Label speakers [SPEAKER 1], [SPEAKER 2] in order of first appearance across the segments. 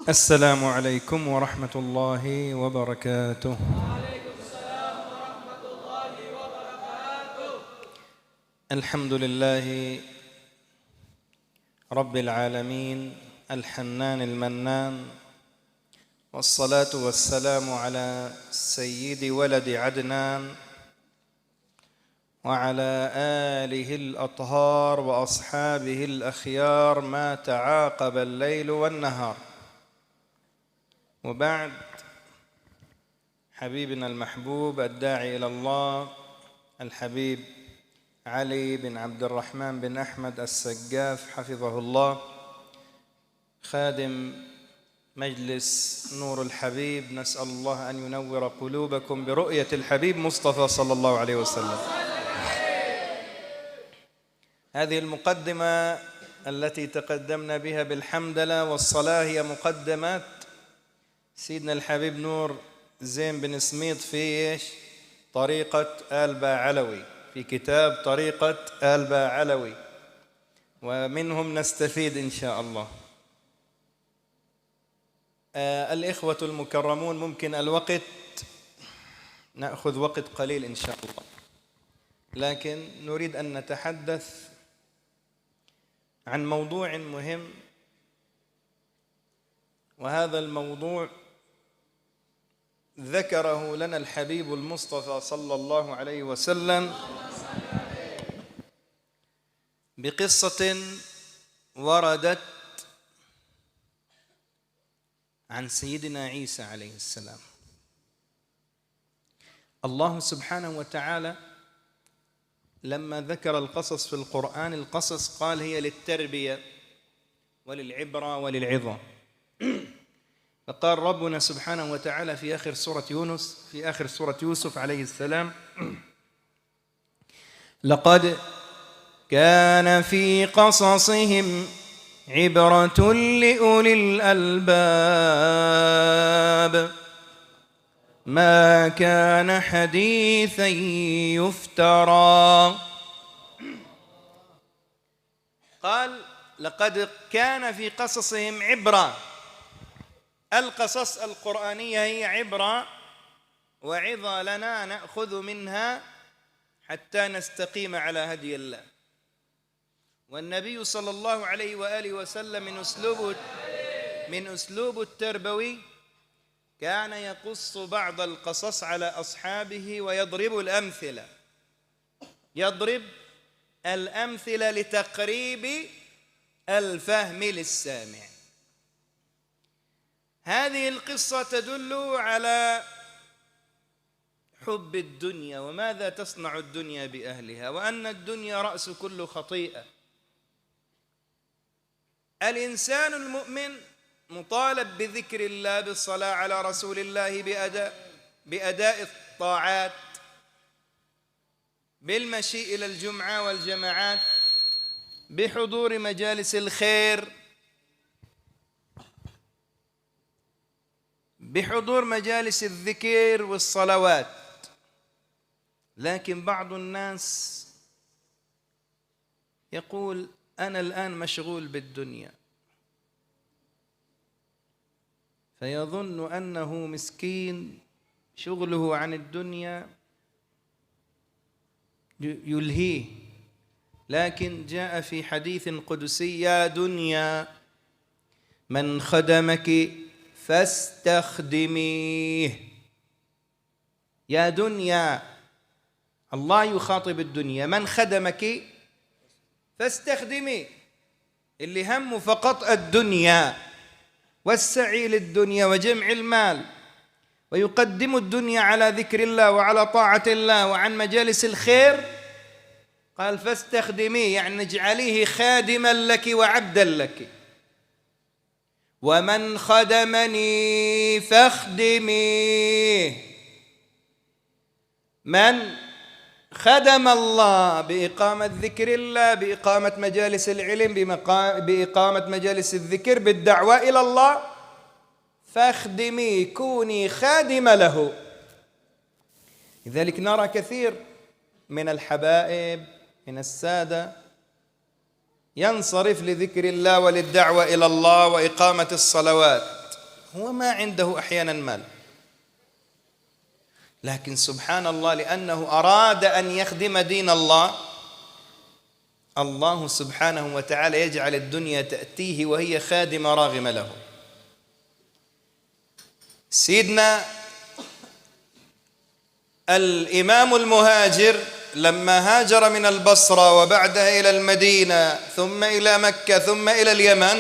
[SPEAKER 1] السلام عليكم ورحمة الله وبركاته.
[SPEAKER 2] وعليكم السلام ورحمة الله وبركاته.
[SPEAKER 1] الحمد لله رب العالمين الحنان المنان، والصلاة والسلام على سيد ولد عدنان وعلى آله الأطهار وأصحابه الأخيار ما تعاقب الليل والنهار. وبعد، حبيبنا المحبوب الداعي إلى الله الحبيب علي بن عبد الرحمن بن أحمد السقاف حفظه الله، خادم مجلس نور الحبيب، نسأل الله أن ينور قلوبكم برؤية الحبيب مصطفى صلى الله عليه وسلم. هذه المقدمة التي تقدمنا بها بالحمدلله والصلاة هي مقدمات سيدنا الحبيب نور زين بن سميط في طريقة آل باعلوي، في كتاب طريقة آل باعلوي، ومنهم نستفيد إن شاء الله. الإخوة المكرمون، ممكن الوقت نأخذ وقت قليل إن شاء الله، لكن نريد أن نتحدث عن موضوع مهم، وهذا الموضوع ذكره لنا الحبيب المصطفى صلى الله عليه وسلم بقصة وردت عن سيدنا عيسى عليه السلام. الله سبحانه وتعالى لما ذكر القصص في القرآن، القصص قال هي للتربية وللعبرة وللعظة. فقال ربنا سبحانه وتعالى في آخر سورة يوسف عليه السلام: لقد كان في قصصهم عبرة لأولي الألباب ما كان حديثا يفترى. قال لقد كان في قصصهم عبرة. القصص القرآنية هي عبرة وعظة لنا نأخذ منها حتى نستقيم على هدي الله. والنبي صلى الله عليه وآله وسلم من أسلوب التربوي كان يقص بعض القصص على أصحابه ويضرب الأمثلة لتقريب الفهم للسامع. هذه القصة تدل على حب الدنيا وماذا تصنع الدنيا بأهلها، وأن الدنيا رأس كل خطيئة. الإنسان المؤمن مطالب بذكر الله، بالصلاة على رسول الله، بأداء الطاعات، بالمشي إلى الجمعة والجماعات، بحضور مجالس الخير، بحضور مجالس الذكر والصلوات. لكن بعض الناس يقول أنا الآن مشغول بالدنيا، فيظن أنه مسكين شغله عن الدنيا يلهيه. لكن جاء في حديث قدسي: يا دنيا من خدمك فاستخدميه. يا دنيا، الله يخاطب الدنيا: من خدمك فاستخدميه. اللي همه فقط الدنيا والسعي للدنيا وجمع المال، ويقدم الدنيا على ذكر الله وعلى طاعة الله وعن مجالس الخير، قال فاستخدميه، يعني اجعليه خادما لك وعبدا لك. ومن خدمني فاخدميه. من خدم الله بإقامة ذكر الله، بإقامة مجالس العلم، بإقامة مجالس الذكر، بالدعوة إلى الله، فاخدمي، كوني خادمة له. لذلك نرى كثير من الحبائب من السادة ينصرف لذكر الله وللدعوة إلى الله وإقامة الصلوات، هو ما عنده أحيانا مال، لكن سبحان الله لأنه أراد أن يخدم دين الله، الله سبحانه وتعالى يجعل الدنيا تأتيه وهي خادمة راغمة له. سيدنا الإمام المهاجر لما هاجر من البصرة وبعدها إلى المدينة ثم إلى مكة ثم إلى اليمن،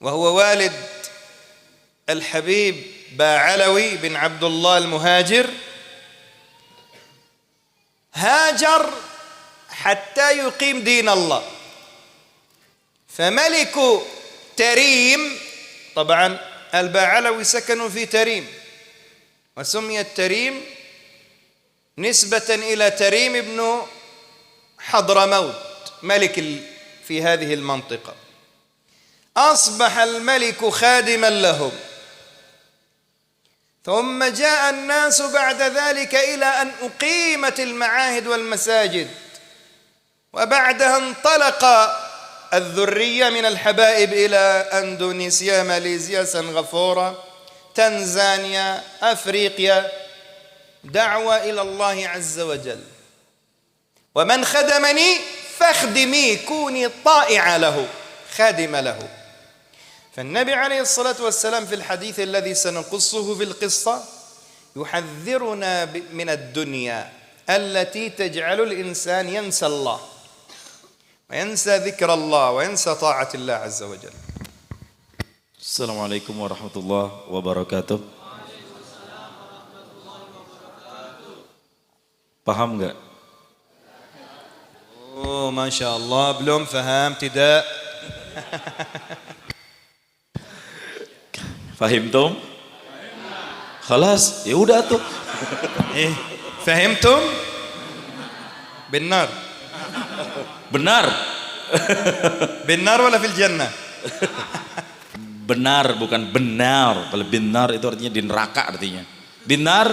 [SPEAKER 1] وهو والد الحبيب باعلوي بن عبد الله المهاجر، هاجر حتى يقيم دين الله. فملك تريم، طبعا الباعلوي سكنوا في تريم، وسمي التريم نسبة إلى تريم بن حضرموت ملك في هذه المنطقة. أصبح الملك خادما لهم، ثم جاء الناس بعد ذلك إلى أن أقيمت المعاهد والمساجد، وبعدها انطلق الذرية من الحبائب إلى أندونيسيا، ماليزيا، سنغافورة، تنزانيا، أفريقيا، دعوة إلى الله عز وجل. ومن خدمني فاخدمي، كوني طائعة له، خادمة له. فالنبي عليه الصلاة والسلام في الحديث الذي سنقصه في القصة يحذرنا من الدنيا التي تجعل الإنسان ينسى الله وينسى ذكر الله وينسى طاعة الله عز وجل.
[SPEAKER 3] Assalamualaikum warahmatullahi wabarakatuh. Paham nggak?
[SPEAKER 1] Oh, masya Allah, belum faham, tidak.
[SPEAKER 3] Fahimtum? Khalas, ya udah tuh.
[SPEAKER 1] Fahimtum? Benar.
[SPEAKER 3] Benar.
[SPEAKER 1] Benar wala fil jannah?
[SPEAKER 3] Benar bukan benar. Kalau benar itu artinya di neraka artinya. Benar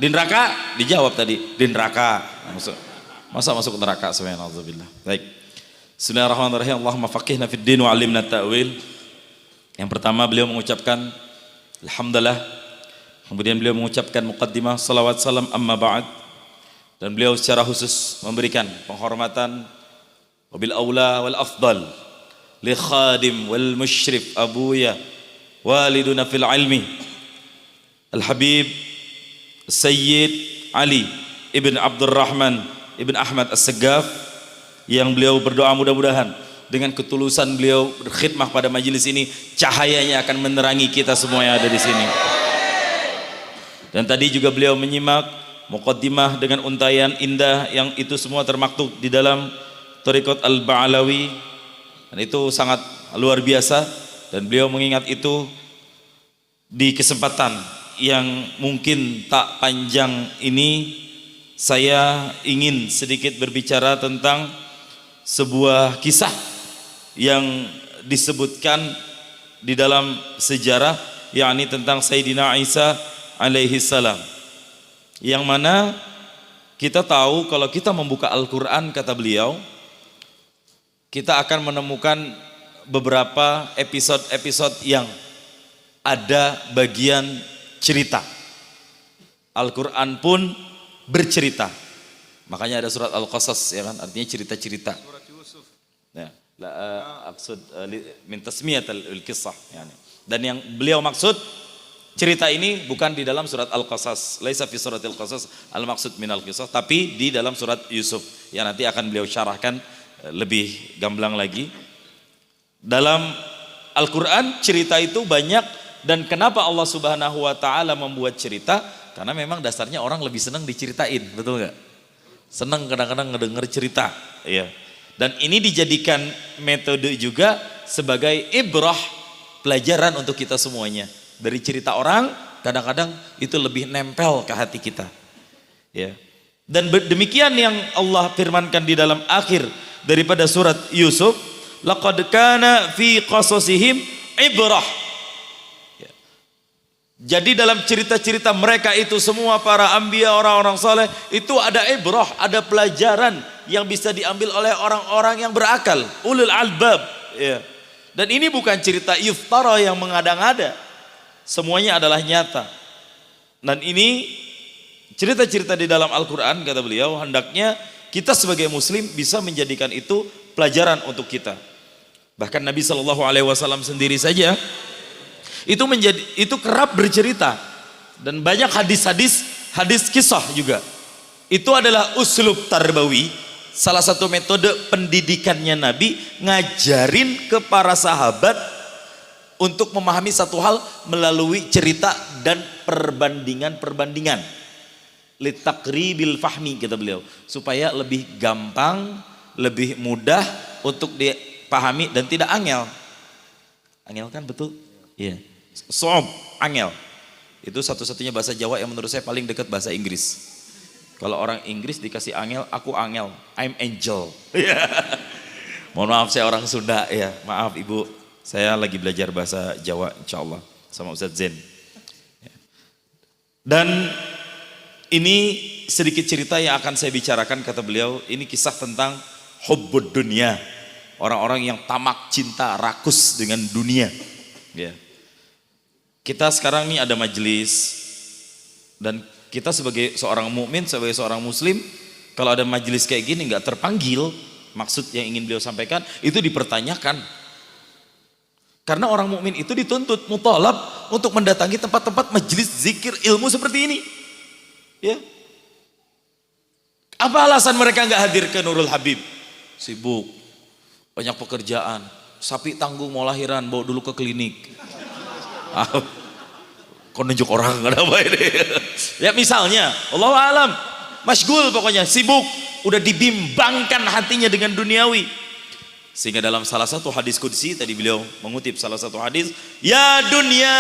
[SPEAKER 3] di neraka, dijawab tadi di neraka. Masa masuk neraka, subhanallah. Baik. Bismillahirrahmanirrahim. Allahumma faqihna fid din wa 'allimna ta'wil. Yang pertama beliau mengucapkan alhamdulillah. Kemudian beliau mengucapkan muqaddimah salawat salam amma ba'd. Dan beliau secara khusus memberikan penghormatan wabil aula wal afdal li khadim wal musyrif abuya waliduna fil ilmi al habib Sayyid Ali ibn Abdurrahman ibn Ahmad As-Saggaf, yang beliau berdoa mudah-mudahan dengan ketulusan beliau berkhidmah pada majelis ini cahayanya akan menerangi kita semua yang ada di sini. Dan tadi juga beliau menyimak muqaddimah dengan untayan indah yang itu semua termaktub di dalam Thariqat Al-Ba'alawi, dan itu sangat luar biasa. Dan beliau mengingat itu di kesempatan yang mungkin tak panjang ini, saya ingin sedikit berbicara tentang sebuah kisah yang disebutkan di dalam sejarah, yakni tentang Sayyidina Isa alaihi salam, yang mana kita tahu kalau kita membuka Al-Quran, kata beliau, kita akan menemukan beberapa episode-episode yang ada bagian cerita. Al-Quran pun bercerita, makanya ada surat Al-Qasas, ya kan, artinya cerita-cerita. Ya, aksud min tasmiyat al-qissah, yani. Dan yang beliau maksud cerita ini bukan di dalam surat Al-Qasas, laisa fi suratil Qasas al-maqsud minal qisas, tapi di dalam surat Yusuf yang nanti akan beliau syarahkan lebih gamblang lagi. Dalam Al-Quran cerita itu banyak, dan kenapa Allah Subhanahu wa taala membuat cerita? Karena memang dasarnya orang lebih senang diceritain, betul nggak? Senang kadang-kadang ngedenger cerita, ya. Dan ini dijadikan metode juga sebagai ibrah, pelajaran untuk kita semuanya. Dari cerita orang kadang-kadang itu lebih nempel ke hati kita, ya. Dan demikian yang Allah firmankan di dalam akhir daripada surat Yusuf, laqad kana fi qasasihim ibrah, ya. Jadi dalam cerita-cerita mereka itu semua para anbiya, orang-orang saleh, itu ada ibrah, ada pelajaran yang bisa diambil oleh orang-orang yang berakal, ulul albab, ya. Dan ini bukan cerita iftara yang mengada-ngada. Semuanya adalah nyata. Dan ini cerita-cerita di dalam Al-Quran, kata beliau, hendaknya kita sebagai muslim bisa menjadikan itu pelajaran untuk kita. Bahkan Nabi SAW sendiri saja itu kerap bercerita, dan banyak hadis kisah juga. Itu adalah uslub tarbawi, salah satu metode pendidikannya Nabi, ngajarin ke para sahabat untuk memahami satu hal melalui cerita dan perbandingan-perbandingan. Litakribil fahmi, kata beliau, supaya lebih gampang, lebih mudah untuk dipahami dan tidak angel. Angel kan betul? Iya. Sob, angel. Itu satu-satunya bahasa Jawa yang menurut saya paling dekat bahasa Inggris. Kalau orang Inggris dikasih angel, aku angel, I'm angel. Mohon maaf, saya orang Sunda ya. Maaf Ibu, saya lagi belajar bahasa Jawa insya Allah sama Ustadz Zen. Dan ini sedikit cerita yang akan saya bicarakan, kata beliau. Ini kisah tentang hubbud dunia, orang-orang yang tamak cinta, rakus dengan dunia. Ya. Kita sekarang ini ada majelis, dan kita sebagai seorang mukmin, sebagai seorang muslim, kalau ada majelis kayak gini nggak terpanggil, maksud yang ingin beliau sampaikan itu dipertanyakan. Karena orang mukmin itu dituntut mutalab untuk mendatangi tempat-tempat majelis zikir ilmu seperti ini. Ya. Apa alasan mereka nggak hadir ke Nurul Habib? Sibuk, banyak pekerjaan, sapi tanggung mau lahiran, bawa dulu ke klinik. Kok nunjuk orang, ada apa ini? Ya misalnya, Allahu alam, masyghul pokoknya, sibuk, udah dibimbangkan hatinya dengan duniawi. Sehingga dalam salah satu hadis qudsi, tadi beliau mengutip salah satu hadis, ya dunia,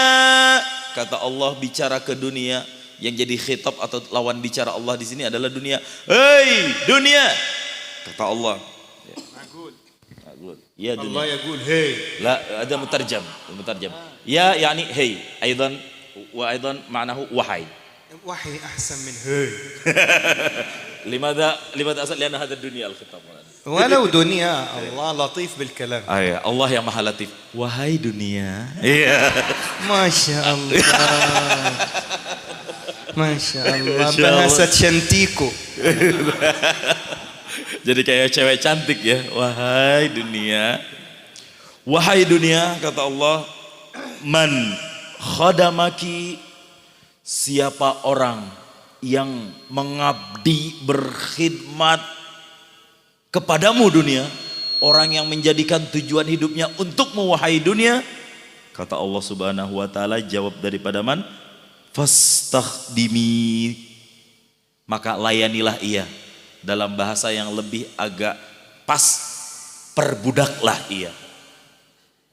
[SPEAKER 3] kata Allah bicara ke dunia, yang jadi khitab atau lawan bicara Allah di sini adalah dunia. Hei dunia, kata Allah. Ya dunia.
[SPEAKER 1] Allah yaqul hey.
[SPEAKER 3] La ada mutarjam. Ya yani hey, aidan wa aidan ma'nahu wahai.
[SPEAKER 1] Wahai ahsan min hey.
[SPEAKER 3] Limadha asal lianna hadha dunia al-khitab.
[SPEAKER 1] Walau dunia, Allah latif bil kalam.
[SPEAKER 3] Ya, Allah yang maha latif. Wahai dunia. Iya.
[SPEAKER 1] Masya Allah. Masya Allah. Bahasa cantiku.
[SPEAKER 3] Jadi kayak cewek cantik ya. Wahai dunia. Wahai dunia, kata Allah, man khadamaki, siapa orang yang mengabdi berkhidmat kepadamu dunia, orang yang menjadikan tujuan hidupnya untuk wahai dunia, kata Allah Subhanahu wa taala, jawab daripada man, fastakhdimi, maka layanilah ia. Dalam bahasa yang lebih agak pas, perbudaklah ia.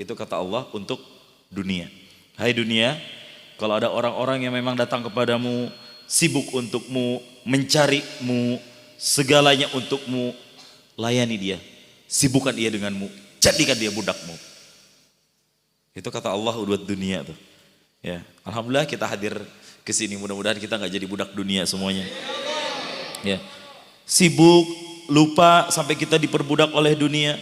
[SPEAKER 3] Itu kata Allah untuk dunia. Hai dunia, kalau ada orang-orang yang memang datang kepadamu, sibuk untukmu, mencarimu, segalanya untukmu, layani dia, sibukkan ia denganmu, jadikan dia budakmu. Itu kata Allah buat dunia tuh. Ya, alhamdulillah kita hadir ke sini, mudah-mudahan kita nggak jadi budak dunia semuanya. Ya. Sibuk, lupa sampai kita diperbudak oleh dunia.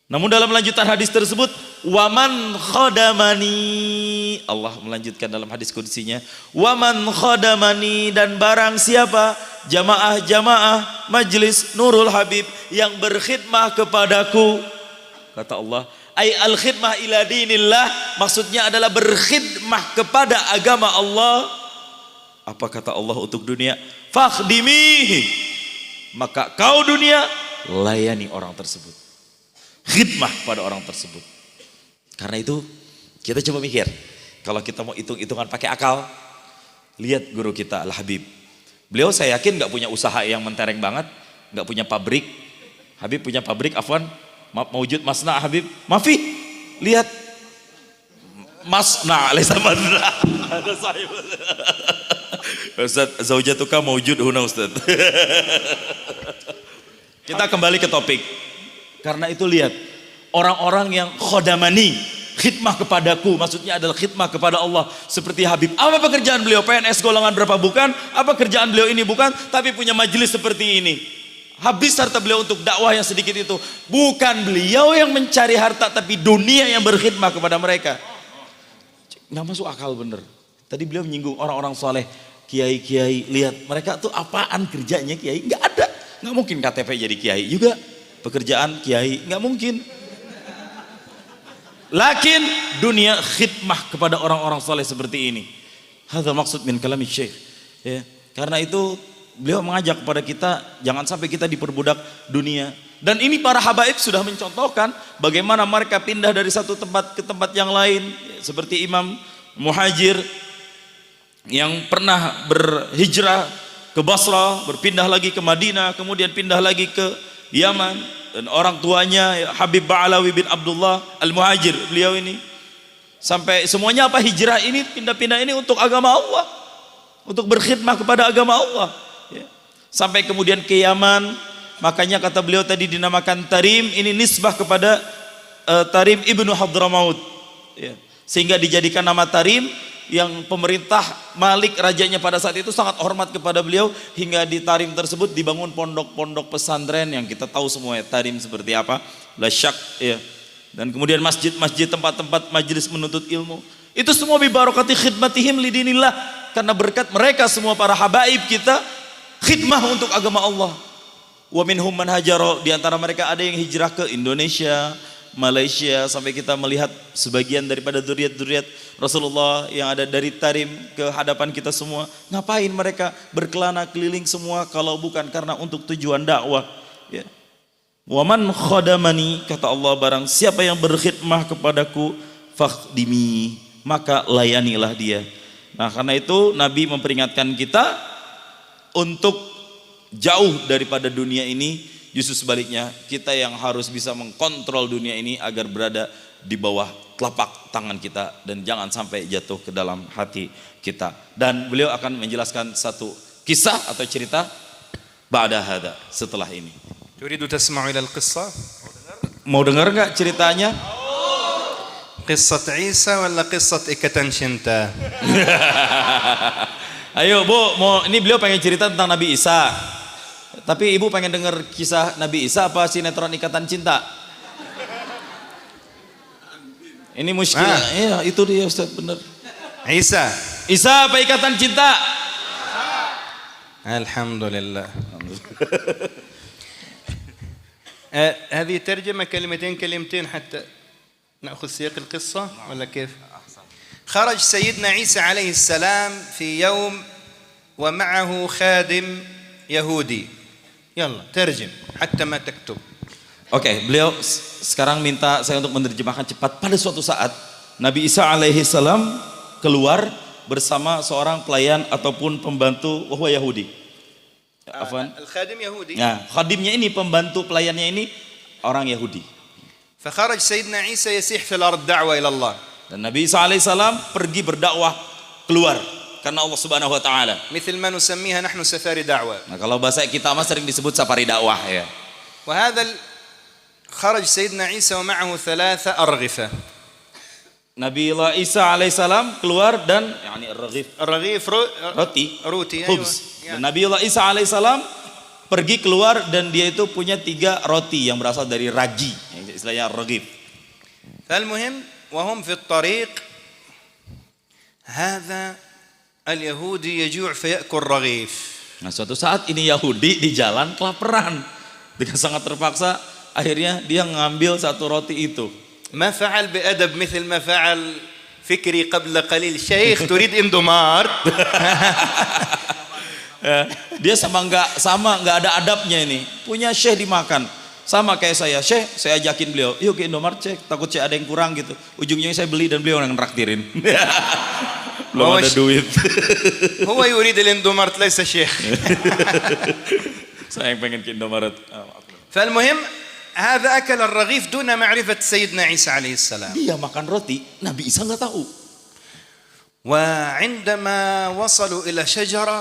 [SPEAKER 3] Namun dalam lanjutan hadis tersebut, waman khadamani, Allah melanjutkan dalam hadis qudsinya, waman khadamani, dan barang siapa jamaah-jamaah majlis Nurul Habib yang berkhidmah kepadaku, kata Allah, ay al khidmah ila dinillah, maksudnya adalah berkhidmah kepada agama Allah. Apa kata Allah untuk dunia? Fakhdimihi, maka kau dunia layani orang tersebut, khidmah pada orang tersebut. Karena itu kita coba mikir, kalau kita mau hitung-hitungan pakai akal, lihat guru kita Al Habib. Beliau saya yakin nggak punya usaha yang mentereng banget, nggak punya pabrik. Habib punya pabrik, afwan, mawujud masna Habib. Mafi, lihat masna alisa masna. Ada saya. Ustaz, zaujatuka mawujud huna Ustaz. Kita kembali ke topik. Karena itu lihat, orang-orang yang khodamani, khidmah kepadaku, maksudnya adalah khidmah kepada Allah. Seperti Habib, apa pekerjaan beliau? PNS golongan berapa? Bukan. Apa kerjaan beliau ini? Bukan. Tapi punya majelis seperti ini. habis harta beliau untuk dakwah yang sedikit itu. Bukan beliau yang mencari harta, tapi dunia yang berkhidmah kepada mereka. Nggak masuk akal bener. Tadi beliau menyinggung orang-orang soleh, kiai-kiai, lihat mereka tuh apaan kerjanya kiai? Nggak ada, nggak mungkin KTP jadi kiai juga, pekerjaan kiai nggak mungkin. Lakin dunia khidmah kepada orang-orang soleh seperti ini. Hadzal maksud min kalami syekh. Ya, karena itu beliau mengajak kepada kita jangan sampai kita diperbudak dunia. Dan ini para habaib sudah mencontohkan bagaimana mereka pindah dari satu tempat ke tempat yang lain, seperti Imam Muhajir yang pernah berhijrah ke Basrah, berpindah lagi ke Madinah, kemudian pindah lagi ke Yaman, dan orang tuanya Habib Ba'alawi bin Abdullah Al-Muhajir, beliau ini sampai semuanya apa, hijrah ini, pindah-pindah ini untuk agama Allah, untuk berkhidmah kepada agama Allah ya. Sampai kemudian ke Yaman, makanya kata beliau tadi dinamakan Tarim, ini nisbah kepada Tarim ibnu Hadramaut ya. Sehingga dijadikan nama Tarim, yang pemerintah Malik rajanya pada saat itu sangat hormat kepada beliau, hingga di Tarim tersebut dibangun pondok-pondok pesantren yang kita tahu semua ya, Tarim seperti apa, la syak ya. Dan kemudian masjid-masjid, tempat-tempat majelis menuntut ilmu, itu semua bi barakati khidmatihim lidinillah, karena berkat mereka semua para habaib kita khidmah untuk agama Allah. Wa minhum man hajara, di antara mereka ada yang hijrah ke Indonesia, Malaysia, sampai kita melihat sebagian daripada dzurriat-dzurriat Rasulullah yang ada dari Tarim ke hadapan kita semua. Ngapain mereka berkelana keliling semua kalau bukan karena untuk tujuan dakwah ya. Waman khadamani, kata Allah, barang siapa yang berkhidmah kepadaku, fakhdimi, maka layanilah dia. Nah, karena itu Nabi memperingatkan kita untuk jauh daripada dunia ini. Justru sebaliknya, kita yang harus bisa mengkontrol dunia ini agar berada di bawah telapak tangan kita dan jangan sampai jatuh ke dalam hati kita. Dan beliau akan menjelaskan satu kisah atau cerita ba'da hada, setelah ini.
[SPEAKER 1] Turidu tasma'u ila al-qissah?
[SPEAKER 3] Mau dengar nggak ceritanya?
[SPEAKER 1] Qissat Isa wala qissat ikatan cinta?
[SPEAKER 3] Ayo Bu, ini beliau pengen cerita tentang Nabi Isa. Tapi ibu pengen dengar kisah Nabi Isa apa sinetron Ikatan Cinta? Ini muskil. Iya, itu dia Ustaz, benar. Isa apa Ikatan Cinta?
[SPEAKER 1] Alhamdulillah. هذه ترجمة كلمتين كلمتين حتى نأخذ سياق القصة ولا كيف؟ خرج سيدنا عيسى عليه السلام في يوم ومعه خادم يهودي. يلا ترجم حتى ما تكتب.
[SPEAKER 3] Oke, beliau sekarang minta saya untuk menerjemahkan cepat. Pada suatu saat Nabi Isa alaihi salam keluar bersama seorang pelayan ataupun pembantu wahwa Yahudi. Afwan.
[SPEAKER 1] Al-khadim Yahudi.
[SPEAKER 3] Nah, khadimnya ini, pembantu pelayannya ini orang Yahudi.
[SPEAKER 1] فخرج سيدنا عيسى يسيح في الأرض دعوة إلى الله.
[SPEAKER 3] Dan Nabi Isa alaihi salam pergi berdakwah keluar karena Allah Subhanahu wa taala.
[SPEAKER 1] مثل ما نسميها نحن سفاري دعوة.
[SPEAKER 3] Nah, kalau bahasa kita mah sering disebut safari dakwah ya.
[SPEAKER 1] وهذا خرج سيدنا عيسى ومعه 3 أرغفة.
[SPEAKER 3] Nabi Isa alaihissalam keluar dan
[SPEAKER 1] الرغيف
[SPEAKER 3] roti
[SPEAKER 1] khubz.
[SPEAKER 3] Dan Nabi Isa alaihissalam pergi keluar dan dia itu punya 3 roti yang berasal dari ragi, istilahnya ragif.
[SPEAKER 1] فالمهم وهم في الطريق هذا اليهودي يجوع فيأكل رغيف.
[SPEAKER 3] Nah, suatu saat ini Yahudi di jalan kelaparan. Dengan sangat terpaksa akhirnya dia ngambil 1 roti itu.
[SPEAKER 1] ما فعل بأدب مثل ما فعل فكري قبل قليل. شيخ تريد اندومار.
[SPEAKER 3] Dia sama nggak ada adabnya ini. Punya Syekh dimakan. Sama kayak Syekh, saya ajakin beliau, yuk ke Indomaret Syekh, takut Syekh ada yang kurang gitu. Ujungnya saya beli dan beliau yang nraktirin. Belum ada duit.
[SPEAKER 1] هو يريد الاندومارت ليس شيخ.
[SPEAKER 3] Saya yang pengen ke Indomaret.
[SPEAKER 1] فالمهم هذا أكل الرغيف دون معرفة سيدنا عيسى عليه السلام.
[SPEAKER 3] Dia makan roti, Nabi Isa nggak tahu.
[SPEAKER 1] وعندما وصلوا إلى شجرة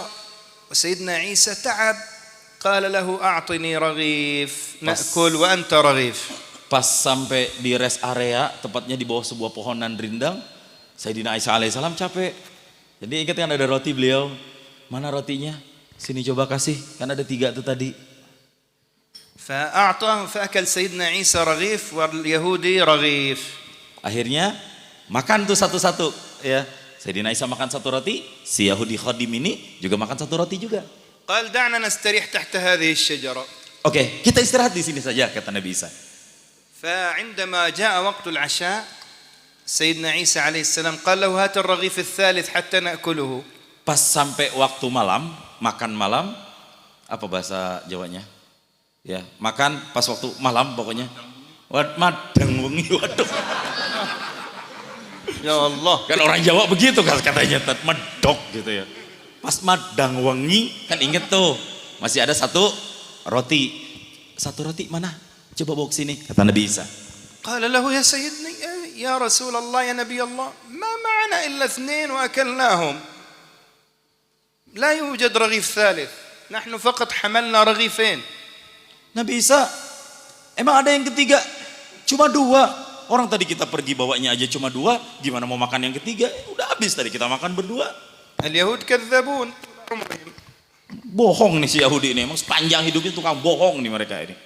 [SPEAKER 1] وسيدنا عيسى تعب قال له أعطني رغيف نأكل وأنت رغيف.
[SPEAKER 3] Pas sampai di rest area, tepatnya di bawah sebuah pohonan rindang, Sayyidina Isa alaihissalam capek. Jadi ingat kan ada roti beliau, mana rotinya? Sini coba kasih, kan ada 3 tuh tadi.
[SPEAKER 1] فأكل سيدنا عيسى رغيف واليهودي رغيف.
[SPEAKER 3] Akhirnya makan tuh satu-satu ya. Sayyidina Isa makan satu roti, si Yahudi Khadim ini juga makan satu roti juga.
[SPEAKER 1] قال دعنا نستريح تحت هذه الشجرة.
[SPEAKER 3] Oke, kita istirahat di sini saja kata Nabi Isa.
[SPEAKER 1] فعندما جاء وقت العشاء سيدنا عيسى عليه السلام قال له هات الرغيف الثالث حتى نأكله.
[SPEAKER 3] Pas sampai waktu malam, makan malam, apa bahasa Jawanya? Ya, makan pas waktu malam pokoknya. Madang wengi, waduh.
[SPEAKER 1] Ya Allah.
[SPEAKER 3] Kan orang Jawa begitu kan katanya, medok gitu ya. Pas madang wengi, kan inget tuh, masih ada satu roti. Satu roti mana? Coba bawa ke sini, kata Nabi Isa.
[SPEAKER 1] قال له يا سيدني يا رسول الله يا نبي الله ما معنا إلا 2 وأكلناهم لا يوجد رغيف ثالث نحن فقط حملنا رغيفين.
[SPEAKER 3] Nabi Isa, emang ada yang ketiga? Cuma 2. Orang tadi kita pergi bawanya aja cuma 2, gimana mau makan yang ketiga? Udah habis tadi kita makan berdua.
[SPEAKER 1] اليهود كذابون.
[SPEAKER 3] Bohong nih si Yahudi ini, emang sepanjang hidupnya tukang bohong nih mereka ini.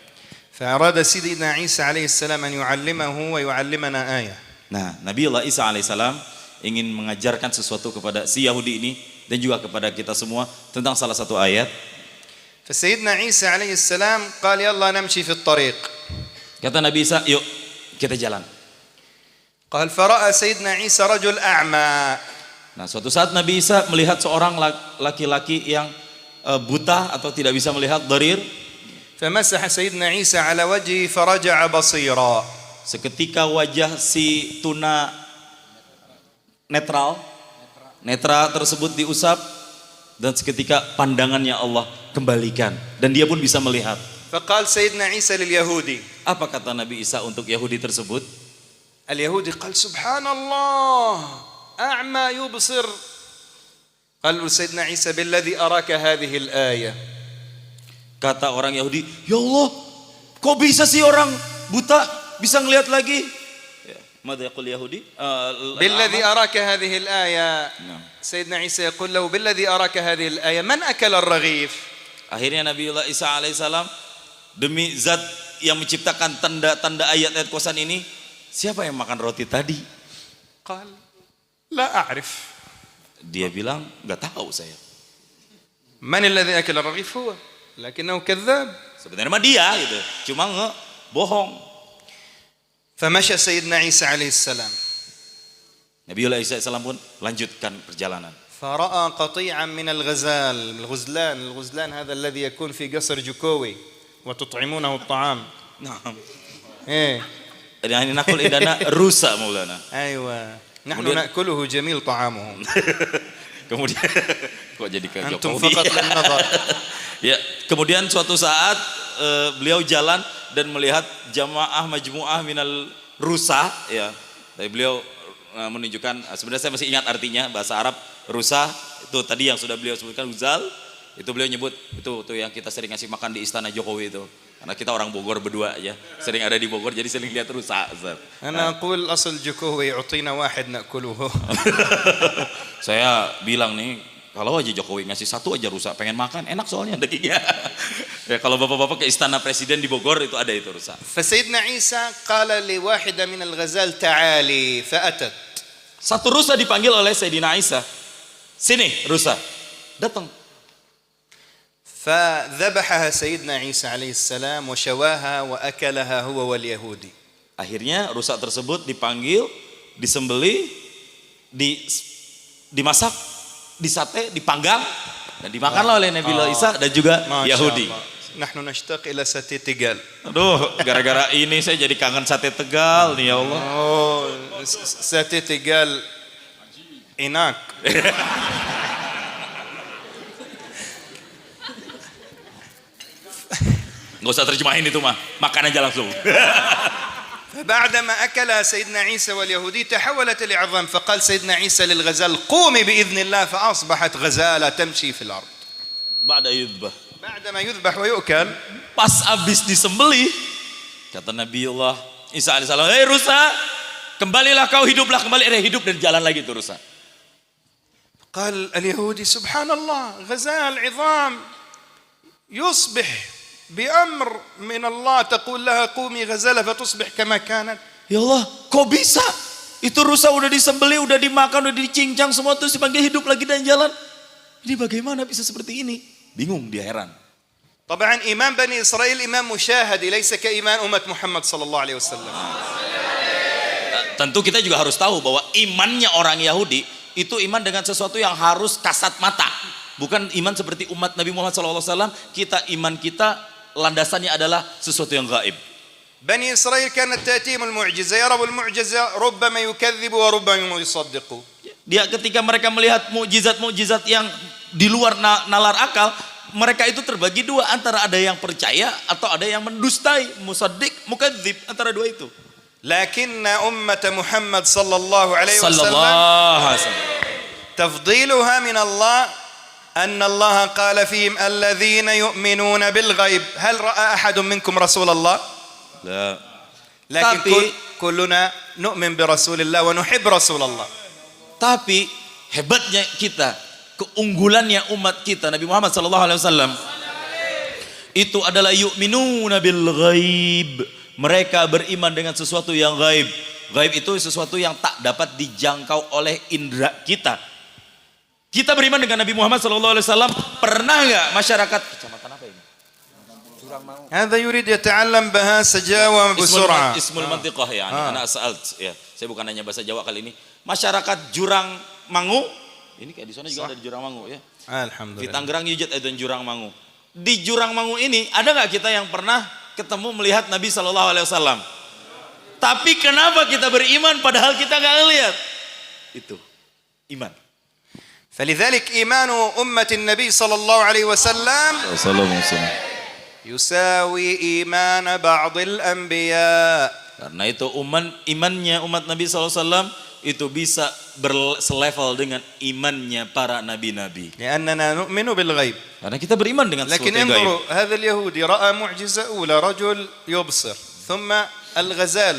[SPEAKER 1] فأراد سيدنا عيسى عليه السلام أن يعلمه ويعلمنا آية.
[SPEAKER 3] Nah, Nabiullah Isa alaihissalam ingin mengajarkan sesuatu kepada si Yahudi ini dan juga kepada kita semua tentang salah satu ayat.
[SPEAKER 1] فسيدنا عيسى عليه السلام قال يلا نمشي في الطريق.
[SPEAKER 3] Kata Nabi Isa, yuk kita jalan.
[SPEAKER 1] قال فرأى سيدنا عيسى رجل أعمى.
[SPEAKER 3] Nah, suatu saat Nabi Isa melihat seorang laki-laki yang buta atau tidak bisa melihat, dharir.
[SPEAKER 1] فمسح سيدنا عيسى على وجهه فرجع بصيرا.
[SPEAKER 3] Seketika wajah si tuna netra tersebut diusap dan seketika pandangannya Allah kembalikan dan dia pun bisa melihat.
[SPEAKER 1] فقال سيدنا عيسى لليهودي.
[SPEAKER 3] Apa kata Nabi Isa untuk Yahudi tersebut?
[SPEAKER 1] اليهودي قال سبحان الله أعمى يبصر. قال له سيدنا عيسى بالذي أراك هذه الآية.
[SPEAKER 3] Kata orang Yahudi, ya Allah, kok bisa sih orang buta bisa ngelihat lagi? Mada yaqul Yahudi?
[SPEAKER 1] بالذي أراك هذه الآية. سيدنا عيسى يقول له بالذي أراك هذه الآية من أكل الرغيف.
[SPEAKER 3] Akhirnya Nabiullah Isa alaihissalam, demi zat yang menciptakan tanda-tanda ayat-ayat kuasaan ini, siapa yang makan roti tadi?
[SPEAKER 1] قال لا أعرف.
[SPEAKER 3] Dia bilang, nggak tahu saya.
[SPEAKER 1] من الذي أكل الرغيف هو لكنه كذاب.
[SPEAKER 3] Sebenarnya mah dia gitu, cuma bohong.
[SPEAKER 1] فمشى سيدنا عيسى عليه السلام.
[SPEAKER 3] Nabiullah Isa alaihissalam pun lanjutkan perjalanan.
[SPEAKER 1] فرأى قطيعا من الغزلان هذا الذي يكون في قصر جوكوي وتطعمونه الطعام.
[SPEAKER 3] Nah,
[SPEAKER 1] إيه
[SPEAKER 3] ini nakul indana rusa Maulana.
[SPEAKER 1] أيوة نحن نأكله جميل طعامهم.
[SPEAKER 3] Kemudian kok jadi ke
[SPEAKER 1] أنتم
[SPEAKER 3] Jokowi?
[SPEAKER 1] فقط للنظر.
[SPEAKER 3] Ya, kemudian suatu saat beliau jalan dan melihat jamaah majmu'ah minal rusa ya. Tapi beliau menunjukkan, sebenarnya saya masih ingat artinya bahasa Arab rusa itu tadi yang sudah beliau sebutkan uzal, itu beliau nyebut itu yang kita sering ngasih makan di istana Jokowi itu. Karena kita orang Bogor berdua aja, sering ada di Bogor jadi sering lihat rusa.
[SPEAKER 1] أنا أقول أصل جوكوي يعطينا واحد نأكله.
[SPEAKER 3] Saya bilang nih, kalau aja Jokowi ngasih satu aja rusa, pengen makan, enak soalnya dagingnya. Ya, kalau bapak-bapak ke istana presiden di Bogor itu ada itu rusa.
[SPEAKER 1] فسيدنا عيسى قال لواحدة من الغزال تعالي فأتت.
[SPEAKER 3] Satu rusa dipanggil oleh Sayyidina Isa. Sini rusa. Datang.
[SPEAKER 1] فذبحها سيدنا عيسى عليه السلام وشواها وأكلها هو واليهودي.
[SPEAKER 3] Akhirnya rusa tersebut dipanggil, disembelih, dimasak, disate, dipanggang dan dimakanlah oleh Nabiullah Isa dan juga Yahudi.
[SPEAKER 1] نحن نشتاق إلى ساتي تيغال.
[SPEAKER 3] Aduh, gara-gara ini saya jadi kangen sate Tegal nih ya Allah.
[SPEAKER 1] Oh, ساتي تيغال إناك.
[SPEAKER 3] Nggak usah terjemahin itu mah, makan aja langsung.
[SPEAKER 1] فبعدما أكلها سيدنا عيسى واليهودي تحولت العظام فقال سيدنا عيسى للغزال قومي بإذن الله فأصبحت غزالة تمشي في الأرض.
[SPEAKER 3] Ba'da yudbah.
[SPEAKER 1] بعدما يذبح ويؤكل.
[SPEAKER 3] Pas abis disembelih, kata Nabiullah Isa alaihissalam, hei rusa, kembalilah kau, hiduplah kembali, hidup dan jalan lagi tuh rusa.
[SPEAKER 1] قال اليهودي سبحان الله غزال عظام يصبح بأمر من الله تقول لها قومي غزالة فتصبح كما كانت.
[SPEAKER 3] Ya Allah, kok bisa? Itu rusa udah disembelih, udah dimakan, udah dicincang semua terus dipanggil hidup lagi dan jalan. Ini bagaimana bisa seperti ini? Bingung, dia heran.
[SPEAKER 1] طبعا إيمان بني إسرائيل إيمان مشاهدي ليس كإيمان أمة محمد صلى الله عليه وسلم.
[SPEAKER 3] Tentu kita juga harus tahu bahwa imannya orang Yahudi itu iman dengan sesuatu yang harus kasat mata. Bukan iman seperti umat Nabi Muhammad SAW. Iman kita landasannya adalah sesuatu yang gaib.
[SPEAKER 1] بني إسرائيل كانت تأتيهم المعجزة يروا المعجزة ربما يكذبوا وربما يصدقوا.
[SPEAKER 3] Dia ketika mereka melihat mukjizat-mukjizat yang di luar nalar akal, mereka itu terbagi dua, antara ada yang percaya atau ada yang mendustai, musaddiq, mukadzib, antara dua itu.
[SPEAKER 1] لكن أمة محمد صلى الله عليه
[SPEAKER 3] Sallallahu
[SPEAKER 1] وسلم
[SPEAKER 3] alaihi wasallam.
[SPEAKER 1] تفضيلها من الله أن الله قال فيهم الذين يؤمنون بالغيب هل رأى أحد منكم رسول الله؟
[SPEAKER 3] La.
[SPEAKER 1] لكن
[SPEAKER 3] Tapi-
[SPEAKER 1] كلنا نؤمن برسول الله ونحب رسول الله.
[SPEAKER 3] Tapi hebatnya kita, keunggulannya umat kita Nabi Muhammad SAW itu adalah yu'minuna bil ghaib. Mereka beriman dengan sesuatu yang gaib. Gaib itu sesuatu yang tak dapat dijangkau oleh indera kita. Kita beriman dengan Nabi Muhammad SAW. Pernah nggak masyarakat kecamatan apa ini?
[SPEAKER 1] هذا يريد يتعلم بهاء سجاوة بسرعة.
[SPEAKER 3] Ismul mantiqah ya. Anak sa'alt ya. Saya bukan hanya bahasa Jawa kali ini. Masyarakat Jurang Mangu. Ini kayak di sana juga ada di Jurang Mangu ya.
[SPEAKER 1] الحمد
[SPEAKER 3] Di
[SPEAKER 1] لله.
[SPEAKER 3] Tangerang Yujat itu Jurang Mangu. Di Jurang Mangu ini ada nggak kita yang pernah ketemu melihat Nabi Shallallahu Alaihi Wasallam? Tapi kenapa kita beriman padahal kita nggak ngelihat? Itu iman.
[SPEAKER 1] فلذلك إيمان أمة النبي صلى الله عليه وسلم يساوي إيمان بعض الأنبياء.
[SPEAKER 3] Karena itu imannya umat Nabi SAW itu bisa berselevel dengan imannya para nabi-nabi.
[SPEAKER 1] لأننا نؤمن بالغيب.
[SPEAKER 3] Karena kita beriman dengan sesuatu
[SPEAKER 1] لكن
[SPEAKER 3] yang gaib.
[SPEAKER 1] انظروا هذا اليهودي رأى معجزة أولى رجل يبصر ثم الغزال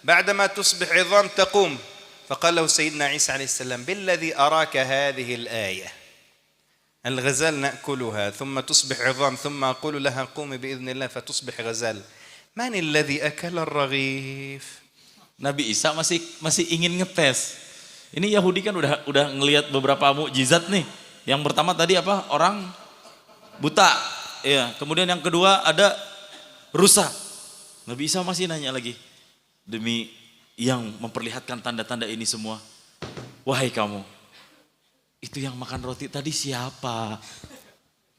[SPEAKER 1] بعدما تصبح عظام تقوم فقال له سيدنا عيسى عليه السلام بالذي أراك هذه الآية الغزال نأكلها ثم تصبح عظام ثم أقول لها قومي بإذن الله فتصبح غزال من الذي أكل الرغيف.
[SPEAKER 3] Nabi Isa masih ingin ngetes. Ini Yahudi kan udah ngelihat beberapa mukjizat nih. Yang pertama tadi apa? Orang buta. Ya, kemudian yang kedua ada rusa. Nabi Isa masih nanya lagi. Demi yang memperlihatkan tanda-tanda ini semua. Wahai kamu, itu yang makan roti tadi siapa?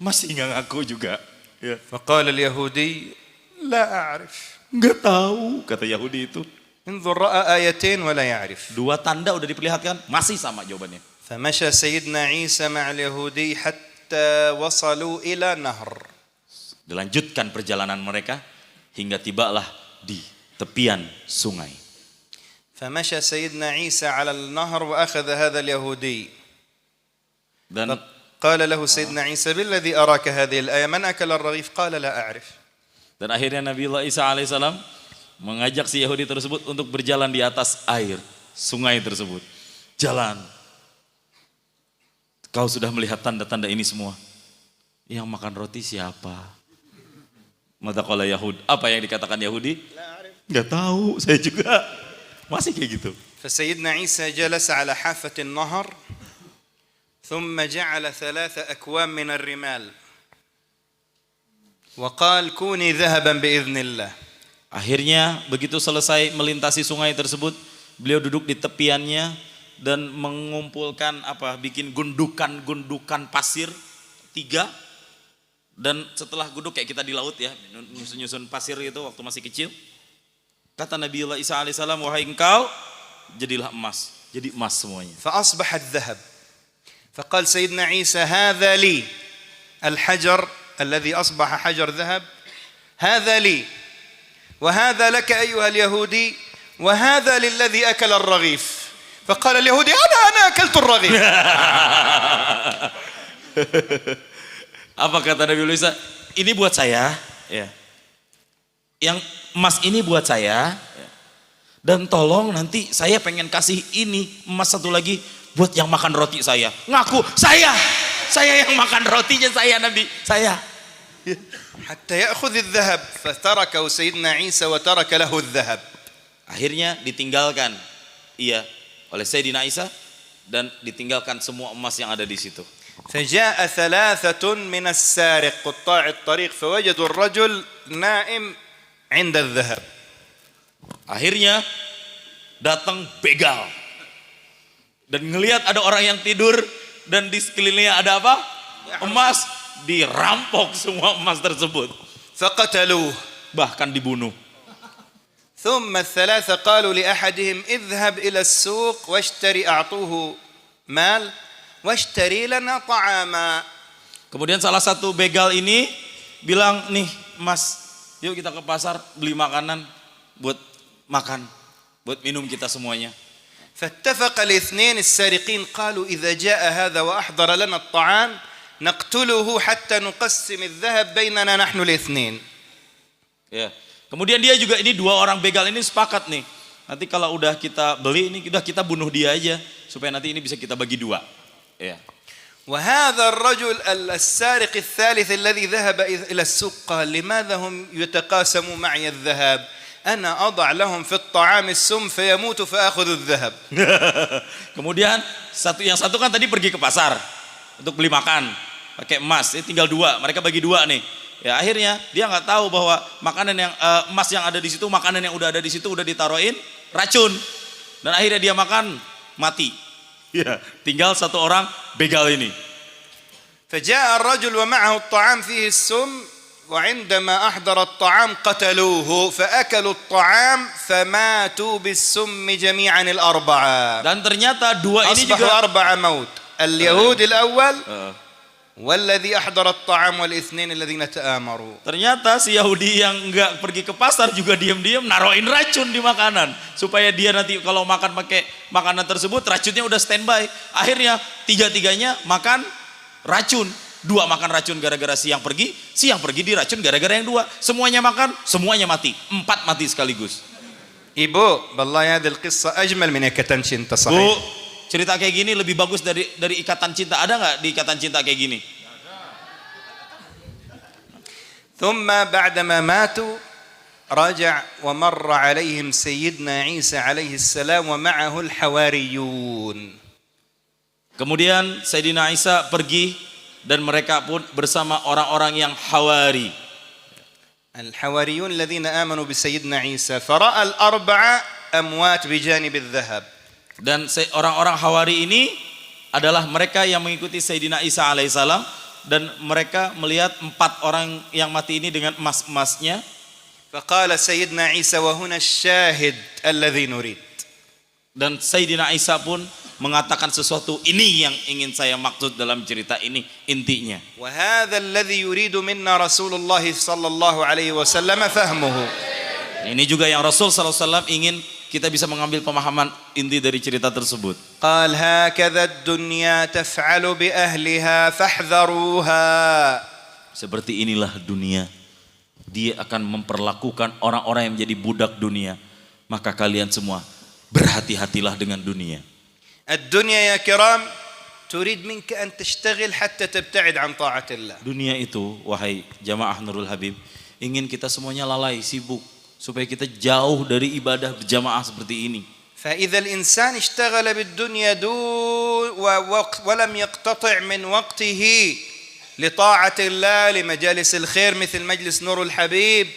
[SPEAKER 3] Masih nggak ngaku juga. Ya.
[SPEAKER 1] فقال اليهودي لا أعرف.
[SPEAKER 3] Nggak tahu, kata Yahudi itu.
[SPEAKER 1] انظر رأى آيتين ولا يعرف.
[SPEAKER 3] Dua tanda udah diperlihatkan, masih sama jawabannya.
[SPEAKER 1] فمشى سيدنا عيسى مع اليهودي حتى وصلوا إلى نهر.
[SPEAKER 3] Dilanjutkan perjalanan mereka hingga tibalah di tepian sungai.
[SPEAKER 1] فمشى سيدنا عيسى على النهر وأخذ هذا اليهودي
[SPEAKER 3] Dan
[SPEAKER 1] قال له سيدنا عيسى بالذي أراك هذه الآية من أكل الرغيف قال لا أعرف.
[SPEAKER 3] akhirnya Nabi Isa alaihissalam mengajak si Yahudi tersebut untuk berjalan di atas air sungai tersebut. Jalan. Kau sudah melihat tanda-tanda ini semua. Yang makan roti siapa? Mata qala Yahud. Apa yang dikatakan Yahudi? Enggak tahu, saya juga. Masih kayak gitu.
[SPEAKER 1] فسيدنا عيسى جلس على حافة النهر ثم جعل 3 أكوام من الرمال وقال كوني ذهبا بإذن الله.
[SPEAKER 3] Akhirnya begitu selesai melintasi sungai tersebut, beliau duduk di tepiannya dan mengumpulkan bikin gundukan pasir 3. Dan setelah gunduk kayak kita di laut ya, nyusun pasir itu waktu masih kecil. Kata Nabi Isa alaihissalam, wahai engkau, jadilah emas. Jadi emas semuanya.
[SPEAKER 1] فأصبح الذهب. فقال سيدنا عيسى هذا لي الحجر الذي أصبح حجر ذهب هذا لي وهذا لك أيها اليهودي وهذا للذي أكل الرغيف. فقال اليهودي أنا أكلت الرغيف.
[SPEAKER 3] Apa kata Nabi Isa? Ini buat saya, ya. Yang emas ini buat saya, ya. Dan tolong nanti saya pengen kasih ini emas satu lagi buat yang makan roti saya. Ngaku saya yang makan rotinya saya Nabi, saya.
[SPEAKER 1] حتى يأخذ الذهب فتركه سيدنا عيسى وترك له الذهب.
[SPEAKER 3] Akhirnya ditinggalkan oleh Sayyidina Isa dan ditinggalkan semua emas yang ada di situ.
[SPEAKER 1] فجاء ثلاثة من السارق قطاع الطريق فوجدوا الرجل نائم عند الذهب.
[SPEAKER 3] Akhirnya datang begal dan ngelihat ada orang yang tidur dan di sekelilingnya ada apa? Emas. Dirampok semua emas tersebut.
[SPEAKER 1] فقتلوه.
[SPEAKER 3] Bahkan dibunuh.
[SPEAKER 1] ثم الثلاثة قالوا لأحدهم اذهب إلى السوق واشتري أعطوه مال واشتري لنا طعاما.
[SPEAKER 3] Kemudian salah satu begal ini bilang, nih Mas, yuk kita ke pasar beli makanan buat makan, buat minum kita semuanya.
[SPEAKER 1] فاتفق الاثنين السارقين قالوا إذا جاء هذا وأحضر لنا الطعام نقتله حتى نقسم الذهب بيننا نحن الاثنين.
[SPEAKER 3] Ya. Kemudian dia juga ini dua orang begal ini sepakat nih. Nanti kalau udah kita beli ini udah kita bunuh dia aja supaya nanti ini bisa kita bagi dua. Ya.
[SPEAKER 1] وهذا الرجل السارق الثالث الذي ذهب إلى السوق قال لماذا هم يتقاسموا معي الذهب؟ أنا أضع لهم في الطعام السم فيموت فأخذ الذهب.
[SPEAKER 3] Kemudian yang satu kan tadi pergi ke pasar untuk beli makan. Pakai emas, ini tinggal dua, mereka bagi dua nih. Ya akhirnya dia nggak tahu bahwa makanan yang emas yang ada di situ, makanan yang udah ada di situ udah ditaruhin racun dan akhirnya dia makan mati. Ya, tinggal satu orang begal ini.
[SPEAKER 1] فجاء الرجل ومعه الطعام فيه السم وعندما أحضر الطعام قتلوه فأكلوا الطعام فماتوا بالسم جميعا الأربعة.
[SPEAKER 3] Dan ternyata dua ini juga
[SPEAKER 1] أصبحوا أربعة موت اليهود الأول والذي أحضر الطعام والاثنين الذين تآمروا.
[SPEAKER 3] Ternyata si Yahudi yang enggak pergi ke pasar juga diam-diam naruhin racun di makanan supaya dia nanti kalau makan pakai makanan tersebut racunnya udah standby. Akhirnya tiga-tiganya makan racun. Dua makan racun gara-gara si yang pergi diracun gara-gara yang dua. Semuanya makan, semuanya mati. 4 mati sekaligus.
[SPEAKER 1] Ibu, wallahi hadhihi al-qissa ajmal min ikatan cinta sahih.
[SPEAKER 3] Bu, cerita kayak gini lebih bagus dari ikatan cinta. Ada nggak di ikatan cinta kayak gini?
[SPEAKER 1] ثم بعدما ماتوا رجع ومر عليهم سيدنا عيسى عليه السلام ومعه الحواريون.
[SPEAKER 3] Kemudian Sayyidina Isa pergi dan mereka pun bersama orang-orang yang Hawari.
[SPEAKER 1] الحواريون الذين آمنوا بسيدنا عيسى فرأى الأربعة أموات بجانب الذهب.
[SPEAKER 3] Dan orang-orang Hawari ini adalah mereka yang mengikuti Sayyidina Isa alaihissalam dan mereka melihat 4 orang yang mati ini dengan emas-emasnya.
[SPEAKER 1] فقال سيدنا عيسى وهنا الشاهد الذي نريد.
[SPEAKER 3] Dan Sayyidina Isa pun mengatakan sesuatu, ini yang ingin saya maksud dalam cerita ini intinya.
[SPEAKER 1] وهذا الذي يريد منا رسول الله صلى الله عليه وسلم فهمه.
[SPEAKER 3] Ini juga yang Rasul SAW ingin kita bisa mengambil pemahaman inti dari cerita tersebut.
[SPEAKER 1] قال هكذا الدنيا تفعل بأهلها فاحذروها.
[SPEAKER 3] Seperti inilah dunia. Dia akan memperlakukan orang-orang yang menjadi budak dunia. Maka kalian semua berhati-hatilah dengan dunia.
[SPEAKER 1] الدنيا يا كرام تريد منك أن تشتغل حتى تبتعد عن طاعة الله.
[SPEAKER 3] Dunia itu, wahai jamaah Nurul Habib, ingin kita semuanya lalai, sibuk, supaya kita jauh dari ibadah berjamaah seperti ini.
[SPEAKER 1] فإذا الإنسان اشتغل بالدنيا ولم يقتطع من وقته لطاعة الله لمجالس الخير مثل مجلس نور الحبيب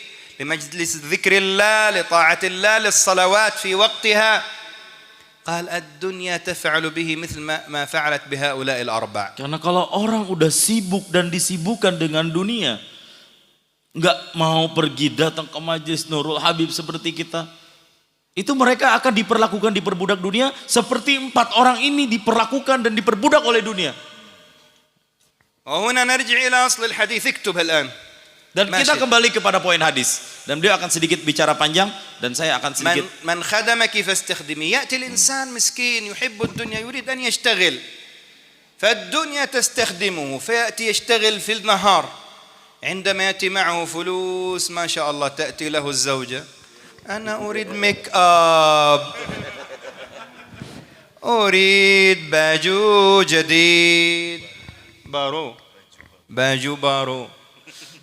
[SPEAKER 1] لمجلس ذكر الله لطاعة الله للصلوات في وقتها قال الدنيا تفعل به مثل ما فعلت بهؤلاء الأربع.
[SPEAKER 3] Karena kalau orang udah sibuk dan disibukkan dengan dunia, nggak mau pergi datang ke majelis Nurul Habib seperti kita, itu mereka akan diperbudak dunia seperti 4 orang ini diperlakukan dan diperbudak oleh dunia.
[SPEAKER 1] وهنا نرجع إلى أصل الحديث اكتبها الآن.
[SPEAKER 3] Dan kita kembali kepada poin hadis. Dan beliau akan sedikit bicara panjang dan saya akan sedikit.
[SPEAKER 1] من خدمك فاستخدمي. يأتي الإنسان مسكين يحب الدنيا يريد أن يشتغل فالدنيا تستخدمه فيأتي يشتغل في النهار. عندما يأتي معه فلوس ما شاء الله تأتي له الزوجة أنا أريد ميك أب أريد باجو جديد باجو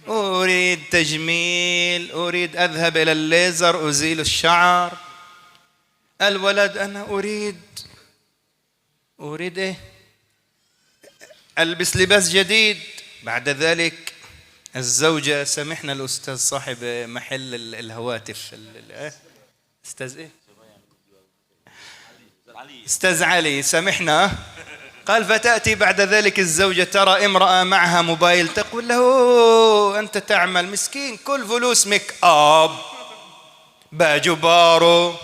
[SPEAKER 1] أريد تجميل، أريد أذهب إلى الليزر أزيل الشعر. الولد أنا أريد إيه؟ ألبس لباس جديد. بعد ذلك الزوجة، سامحنا الأستاذ صاحب محل الهواتف، أستاذ إيه؟ أستاذ علي، سامحنا. قال فتأتي بعد ذلك الزوجة ترى امرأة معها موبايل، تقول له أنت تعمل مسكين كل فلوس ميك أب باجو بارو،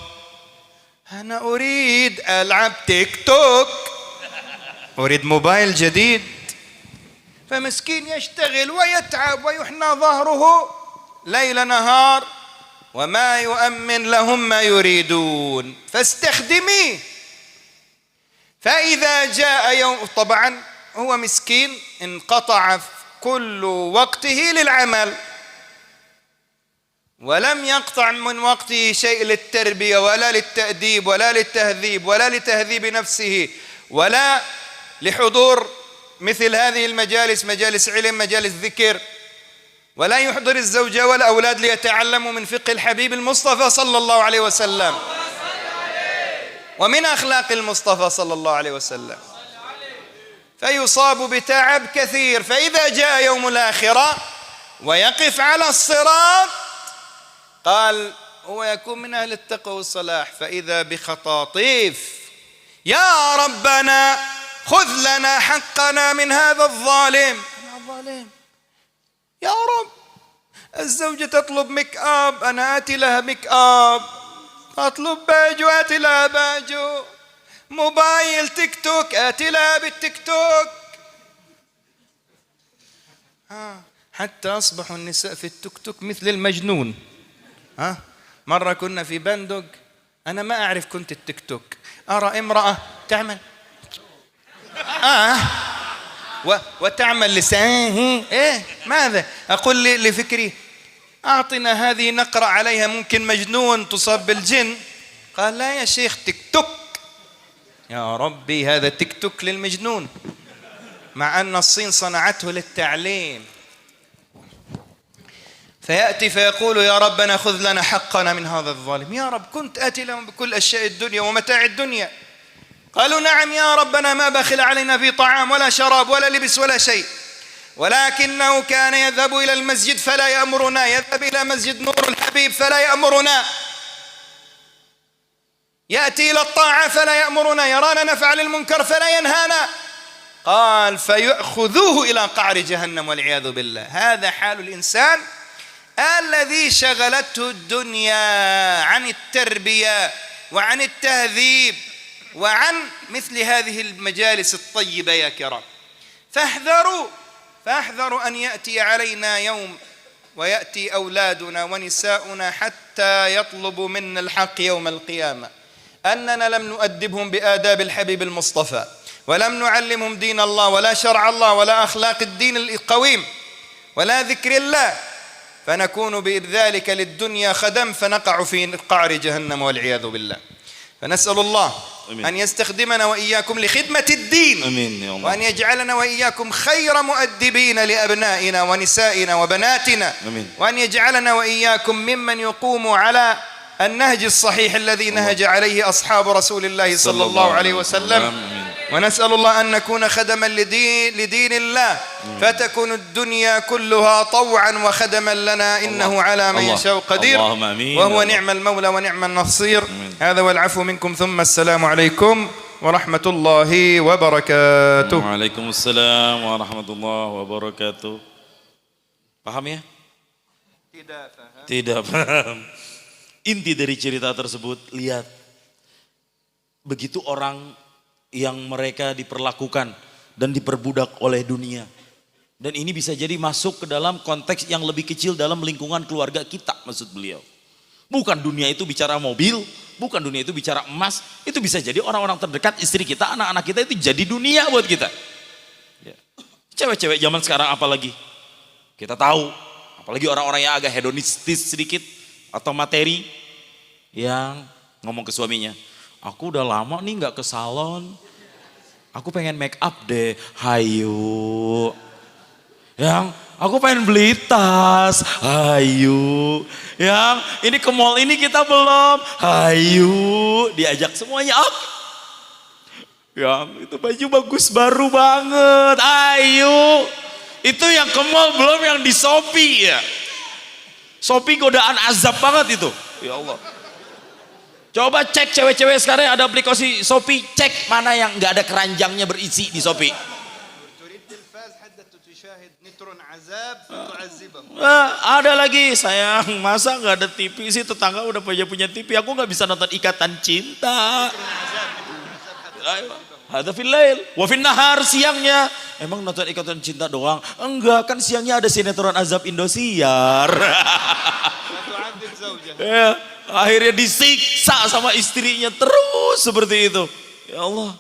[SPEAKER 1] أنا أريد ألعب تيك توك، أريد موبايل جديد. فمسكين يشتغل ويتعب ويحنى ظهره ليل نهار وما يؤمن لهم ما يريدون، فاستخدميه. فإذا جاء يوم، طبعا هو مسكين انقطع كل وقته للعمل، ولم يقطع من وقته شيء للتربية ولا للتأديب ولا للتهذيب ولا لتهذيب نفسه ولا لحضور مثل هذه المجالس، مجالس علم، مجالس ذكر، ولا يحضر الزوجة والأولاد ليتعلموا من فقه الحبيب المصطفى صلى الله عليه وسلم ومن أخلاق المصطفى صلى الله عليه وسلم، فيصاب بتعب كثير. فإذا جاء يوم الآخرة ويقف على الصراط، قال هو يكون من أهل التقوى والصلاح، فإذا بخطاطيف: يا ربنا خذ لنا حقنا من هذا الظالم. أنا الظالم يا رب، الزوجة تطلب ميك اب، أنا آتي لها ميك اب، أطلب باجو آتي لها باجو، موبايل تيك توك آتي لها بالتيك توك. حتى أصبحوا النساء في التيك توك مثل المجنون. مرة كنا في بندق، أنا ما أعرف كنت التيك توك، أرى امرأة تعمل وتعمل لسانه إيه ماذا؟ أقول لفكري أعطنا هذه نقرأ عليها، ممكن مجنون تصاب بالجن. قال لا يا شيخ، تيك توك. يا ربي، هذا تيك توك للمجنون، مع أن الصين صنعته للتعليم. فيأتي فيقول: يا ربنا خذ لنا حقنا من هذا الظالم. يا رب، كنت آتي لهم بكل أشياء الدنيا ومتاع الدنيا. قالوا: نعم يا ربنا، ما بخل علينا في طعام ولا شراب ولا لبس ولا شيء، ولكنه كان يذهب إلى المسجد فلا يأمرنا، يذهب إلى مسجد نور الحبيب فلا يأمرنا، يأتي إلى الطاعة فلا يأمرنا، يرانا نفعل المنكر فلا ينهانا. قال: فيأخذوه إلى قعر جهنم والعياذ بالله. هذا حال الإنسان الذي شغلته الدنيا عن التربية وعن التهذيب وعن مثل هذه المجالس الطيبة يا كرام. فاحذروا أن يأتي علينا يوم ويأتي أولادنا ونساؤنا حتى يطلبوا منا الحق يوم القيامة، أننا لم نؤدبهم بآداب الحبيب المصطفى، ولم نعلمهم دين الله ولا شرع الله ولا أخلاق الدين القويم ولا ذكر الله، فنكون بذلك للدنيا خدم، فنقع في قعر جهنم والعياذ بالله. فنسأل الله أمين. أن يستخدمنا وإياكم لخدمة الدين. أمين يا الله. وأن يجعلنا وإياكم خير مؤدبين لأبنائنا ونسائنا وبناتنا. أمين. وأن يجعلنا وإياكم ممن يقوم على النهج الصحيح الذي نهج عليه أصحاب رسول الله صلى الله عليه وسلم. أمين. ونسأل الله أن نكون خدما لدين الله، فتكون الدنيا كلها طوعا وخدما لنا، إنه على من يشاء قدير، وهو نعم المولى ونعم النصير. هذا والعفو منكم، ثم السلام عليكم ورحمة الله وبركاته.
[SPEAKER 3] وعليكم السلام ورحمة الله وبركاته. Paham ya? Tidak paham. Inti dari cerita tersebut, lihat, begitu orang yang mereka diperlakukan dan diperbudak oleh dunia. Dan ini bisa jadi masuk ke dalam konteks yang lebih kecil dalam lingkungan keluarga kita, maksud beliau. Bukan dunia itu bicara mobil, bukan dunia itu bicara emas, itu bisa jadi orang-orang terdekat, istri kita, anak-anak kita itu jadi dunia buat kita. Cewek-cewek zaman sekarang apalagi, kita tahu, apalagi orang-orang yang agak hedonistis sedikit atau materi, yang ngomong ke suaminya, aku udah lama nih gak ke salon, aku pengen make up deh, hayu. Yang Aku pengen beli tas. Hayu. Yang ini ke mall ini kita belum. Hayu. Diajak semuanya. Oke. Yang itu baju bagus baru banget. Ayo. Itu yang ke mall belum yang di Shopee ya. Shopee godaan azab banget itu. Ya Allah. Coba cek cewek-cewek sekarang ada aplikasi Shopee, cek mana yang nggak ada keranjangnya berisi di Shopee. Ada lagi sayang, masa nggak ada TV sih, tetangga udah punya TV, aku nggak bisa nonton Ikatan Cinta. Ada filail, wafin nahar siangnya. Emang nonton Ikatan Cinta doang? Enggak, kan siangnya ada sinetron azab Indosiar. Ya, akhirnya disiksa sama istrinya terus seperti itu. Ya Allah,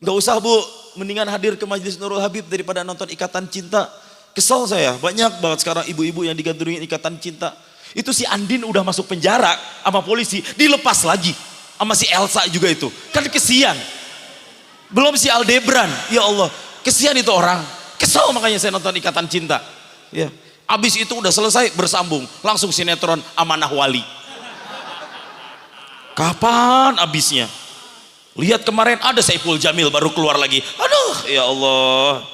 [SPEAKER 3] nggak usah bu, mendingan hadir ke Majelis Nurul Habib daripada nonton Ikatan Cinta. Kesel saya, banyak banget sekarang ibu-ibu yang digandrungin Ikatan Cinta. Itu si Andin udah masuk penjara sama polisi, dilepas lagi sama si Elsa juga itu. Kan kesian. Belum si Aldebran, ya Allah, kesian itu orang. Kesel makanya saya nonton Ikatan Cinta. Ya. Abis itu udah selesai bersambung, langsung sinetron Amanah Wali. Kapan abisnya? Lihat kemarin ada Saiful Jamil baru keluar lagi. Aduh, ya Allah.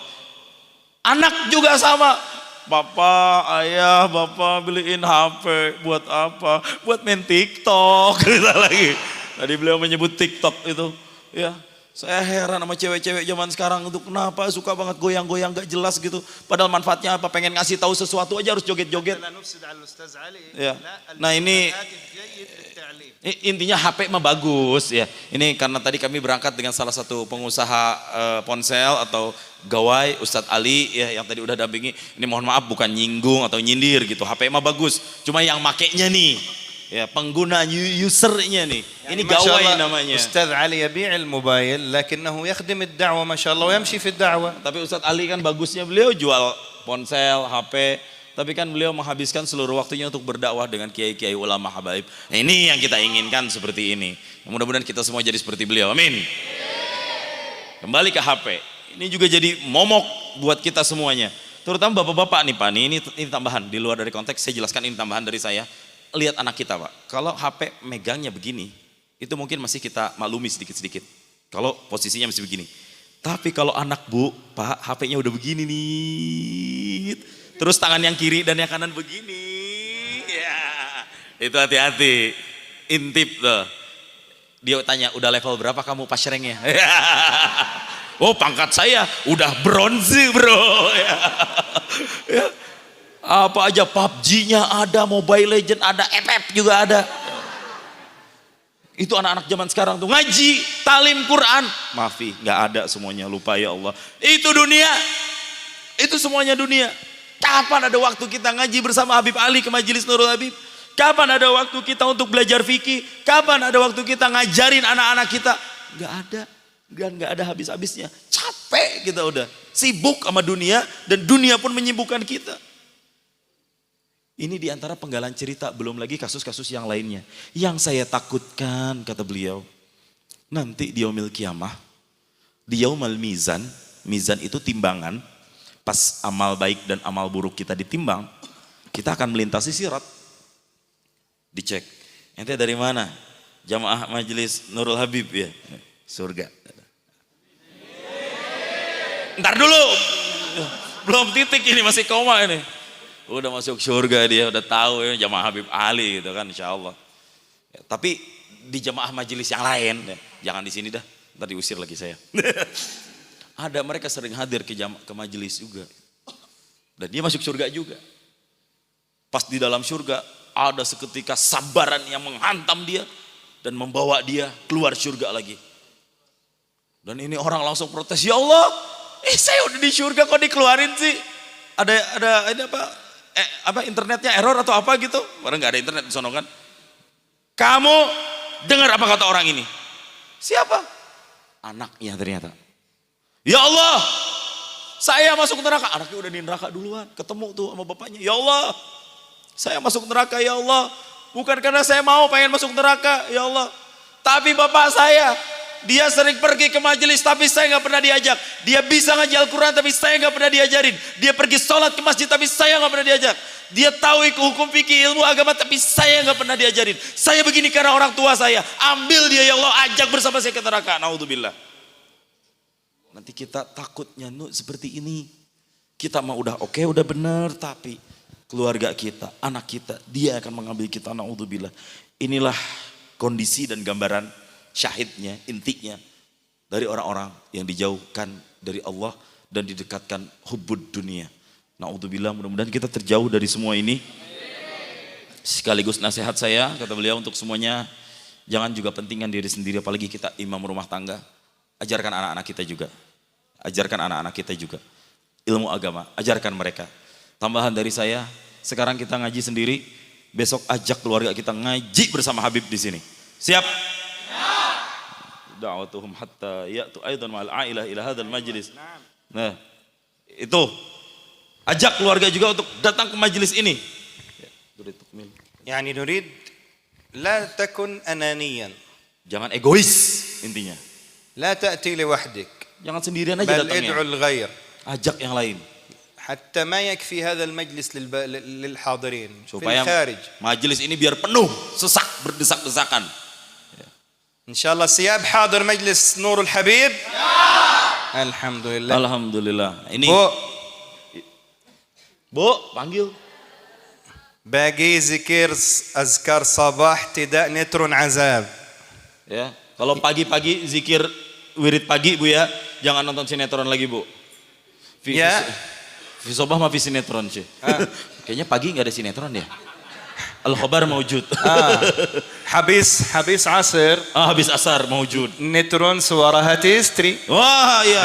[SPEAKER 3] Anak juga sama. Bapak, ayah, bapak beliin HP buat apa? Buat main TikTok. Kita lagi. Tadi beliau menyebut TikTok itu. Ya. Saya heran sama cewek-cewek zaman sekarang untuk kenapa suka banget goyang-goyang gak jelas gitu. Padahal manfaatnya apa? Pengen ngasih tahu sesuatu aja harus joget-joget. Ya. Nah ini intinya HP mah bagus ya. Ini karena tadi kami berangkat dengan salah satu pengusaha ponsel atau gawai Ustadz Ali ya yang tadi udah dampingi. Ini mohon maaf bukan nyinggung atau nyindir gitu. HP mah bagus. Cuma yang makainya nih. Ya pengguna usernya nih. Ini gawai namanya.
[SPEAKER 1] Ustadz Ali yabi' al-mobail lakinnahu yakhdim ad-da'wah masyaallah wa yamshi fi ad-da'wah.
[SPEAKER 3] Tapi Ustadz Ali kan bagusnya beliau jual ponsel, HP, tapi kan beliau menghabiskan seluruh waktunya untuk berdakwah dengan kiai-kiai ulama habaib. Nah, ini yang kita inginkan seperti ini. Mudah-mudahan kita semua jadi seperti beliau. Amin. Kembali ke HP. Ini juga jadi momok buat kita semuanya. Terutama bapak-bapak nih Pak, ini tambahan di luar dari konteks, saya jelaskan ini tambahan dari saya. Lihat anak kita Pak, kalau HP megangnya begini, itu mungkin masih kita maklumi sedikit-sedikit. Kalau posisinya masih begini. Tapi kalau anak Bu, Pak, HP-nya udah begini nih. Terus tangan yang kiri dan yang kanan begini. Ya, itu hati-hati. Intip tuh. Dia tanya, udah level berapa kamu pasrengnya? Oh pangkat saya udah bronze bro. Ya. Apa aja PUBG-nya ada, Mobile Legend ada, FF juga ada. Itu anak-anak zaman sekarang tuh ngaji, talim Quran. Maafi, nggak ada semuanya, lupa ya Allah. Itu dunia, itu semuanya dunia. Kapan ada waktu kita ngaji bersama Habib Ali ke Majelis Nurul Habib? Kapan ada waktu kita untuk belajar fikih? Kapan ada waktu kita ngajarin anak-anak kita? Nggak ada, nggak ada habis-habisnya. Capek kita udah, sibuk sama dunia dan dunia pun menyibukkan kita. Ini diantara penggalan cerita, belum lagi kasus-kasus yang lainnya. Yang saya takutkan, kata beliau, nanti di yaumil kiamah, di yaumal mizan, mizan itu timbangan, pas amal baik dan amal buruk kita ditimbang, kita akan melintasi sirat. Dicek, ente dari mana? Jamaah Majelis Nurul Habib ya, surga. Ntar dulu, belum titik ini, masih koma ini. Udah masuk surga dia, udah tahu ya jamaah Habib Ali gitu kan insya Allah. Ya, tapi di jamaah majelis yang lain, ya, jangan di sini dah, ntar diusir lagi saya. Ada mereka sering hadir ke majelis juga. Dan dia masuk surga juga. Pas di dalam surga ada seketika sabaran yang menghantam dia dan membawa dia keluar surga lagi. Dan ini orang langsung protes, ya Allah, saya udah di surga kok dikeluarin sih? Ada apa internetnya error atau apa gitu? Orang nggak ada internet di sono kan? Kamu dengar apa kata orang ini? Siapa? Anaknya ternyata. Ya Allah, saya masuk neraka. Anaknya udah di neraka duluan, ketemu tuh sama bapaknya. Ya Allah, saya masuk neraka ya Allah. Bukan karena saya mau pengen masuk neraka ya Allah. Tapi bapak saya Dia sering pergi ke majelis tapi saya nggak pernah diajak. Dia bisa ngaji Al-Quran tapi saya nggak pernah diajarin. Dia pergi sholat ke masjid tapi saya nggak pernah diajak. Dia tahu hukum fikih ilmu agama tapi saya nggak pernah diajarin. Saya begini karena orang tua saya. Ambil dia ya Allah, ajak bersama saya ke neraka. Naudzubillah. Nanti kita takutnya seperti ini. Kita mah udah oke, udah benar, tapi keluarga kita, anak kita, dia akan mengambil kita. Naudzubillah. Inilah kondisi dan gambaran syahidnya, intinya dari orang-orang yang dijauhkan dari Allah dan didekatkan hubbud dunia. Naudzubillah, mudah-mudahan kita terjauh dari semua ini. Sekaligus nasihat saya, kata beliau, untuk semuanya, jangan juga pentingkan diri sendiri, apalagi kita imam rumah tangga. Ajarkan anak-anak kita juga. Ajarkan anak-anak kita juga ilmu agama, ajarkan mereka. Tambahan dari saya, sekarang kita ngaji sendiri, besok ajak keluarga kita ngaji bersama Habib di sini. Siap? Da'watuhum hatta ya'tu aidan ma'al a'ilah ila hadzal majlis. Nah, itu ajak keluarga juga untuk datang ke majelis ini.
[SPEAKER 1] يعني نريد لا تكن أنانيا.
[SPEAKER 3] Jangan egois intinya.
[SPEAKER 1] لا تأتي لوحدك.
[SPEAKER 3] Jangan sendirian aja
[SPEAKER 1] بل
[SPEAKER 3] datangnya.
[SPEAKER 1] ادعو الغير.
[SPEAKER 3] Ajak yang lain.
[SPEAKER 1] حتى ما يكفي هذا المجلس للحاضرين في
[SPEAKER 3] Supaya
[SPEAKER 1] الخارج.
[SPEAKER 3] majelis ini biar penuh, sesak, berdesak-desakan.
[SPEAKER 1] إن شاء الله سياب حاضر مجلس نور الحبيب. الحمد لله.
[SPEAKER 3] Alhamdulillah. Ini Bu, panggil.
[SPEAKER 1] باقي ذكر أذكار صباح ابتداء نتر عذاب.
[SPEAKER 3] Ya, kalau pagi-pagi zikir wirid pagi Bu ya, jangan nonton sinetron lagi Bu.
[SPEAKER 1] Ya.
[SPEAKER 3] Fisobah mah sinetron sih. Kayaknya pagi nggak ada sinetron ya. Al-Khabar maujud.
[SPEAKER 1] حبيس عصر.
[SPEAKER 3] Habis asar maujud.
[SPEAKER 1] نترون صورها تستري.
[SPEAKER 3] Wah iya.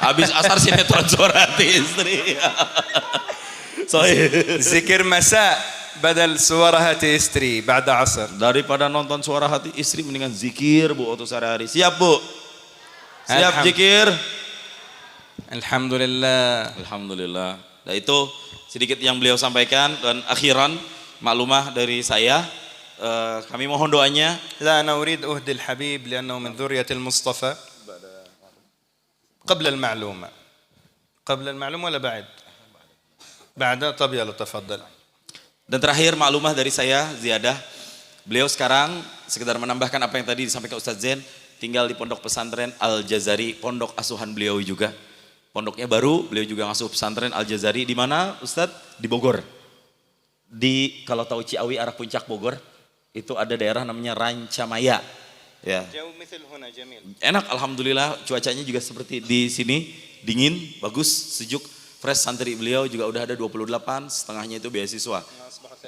[SPEAKER 3] Habis asar sinetron suara hati istri.
[SPEAKER 1] ذكر مساء بدل صورها تستري بعد عصر.
[SPEAKER 3] Daripada nonton suara hati istri mendingan zikir Bu waktu sehari-hari. Siap Bu? Siap zikir?
[SPEAKER 1] Alhamdulillah.
[SPEAKER 3] Alhamdulillah. Nah itu sedikit yang beliau sampaikan dan akhiran maklumah dari saya. Kami mohon doanya.
[SPEAKER 1] لا أنا أريد أهدي الحبيب لأنه من ذرية المصطفى. قبل المعلومة ولا بعد؟ بعد. طب يلا تفضل.
[SPEAKER 3] Dan terakhir maklumah dari saya ziyadah. Beliau sekarang sekedar menambahkan apa yang tadi disampaikan Ustadz Zain, tinggal di pondok pesantren Al-Jazari, pondok asuhan beliau juga. Pondoknya baru, beliau juga ngasuh pesantren Al-Jazari. Di mana Ustadz? Di Bogor. Kalau tahu Ciawi arah puncak Bogor, itu ada daerah namanya Rancamaya. Ya. Enak alhamdulillah, cuacanya juga seperti di sini, dingin, bagus, sejuk, fresh. Santri beliau juga udah ada 28, setengahnya itu beasiswa.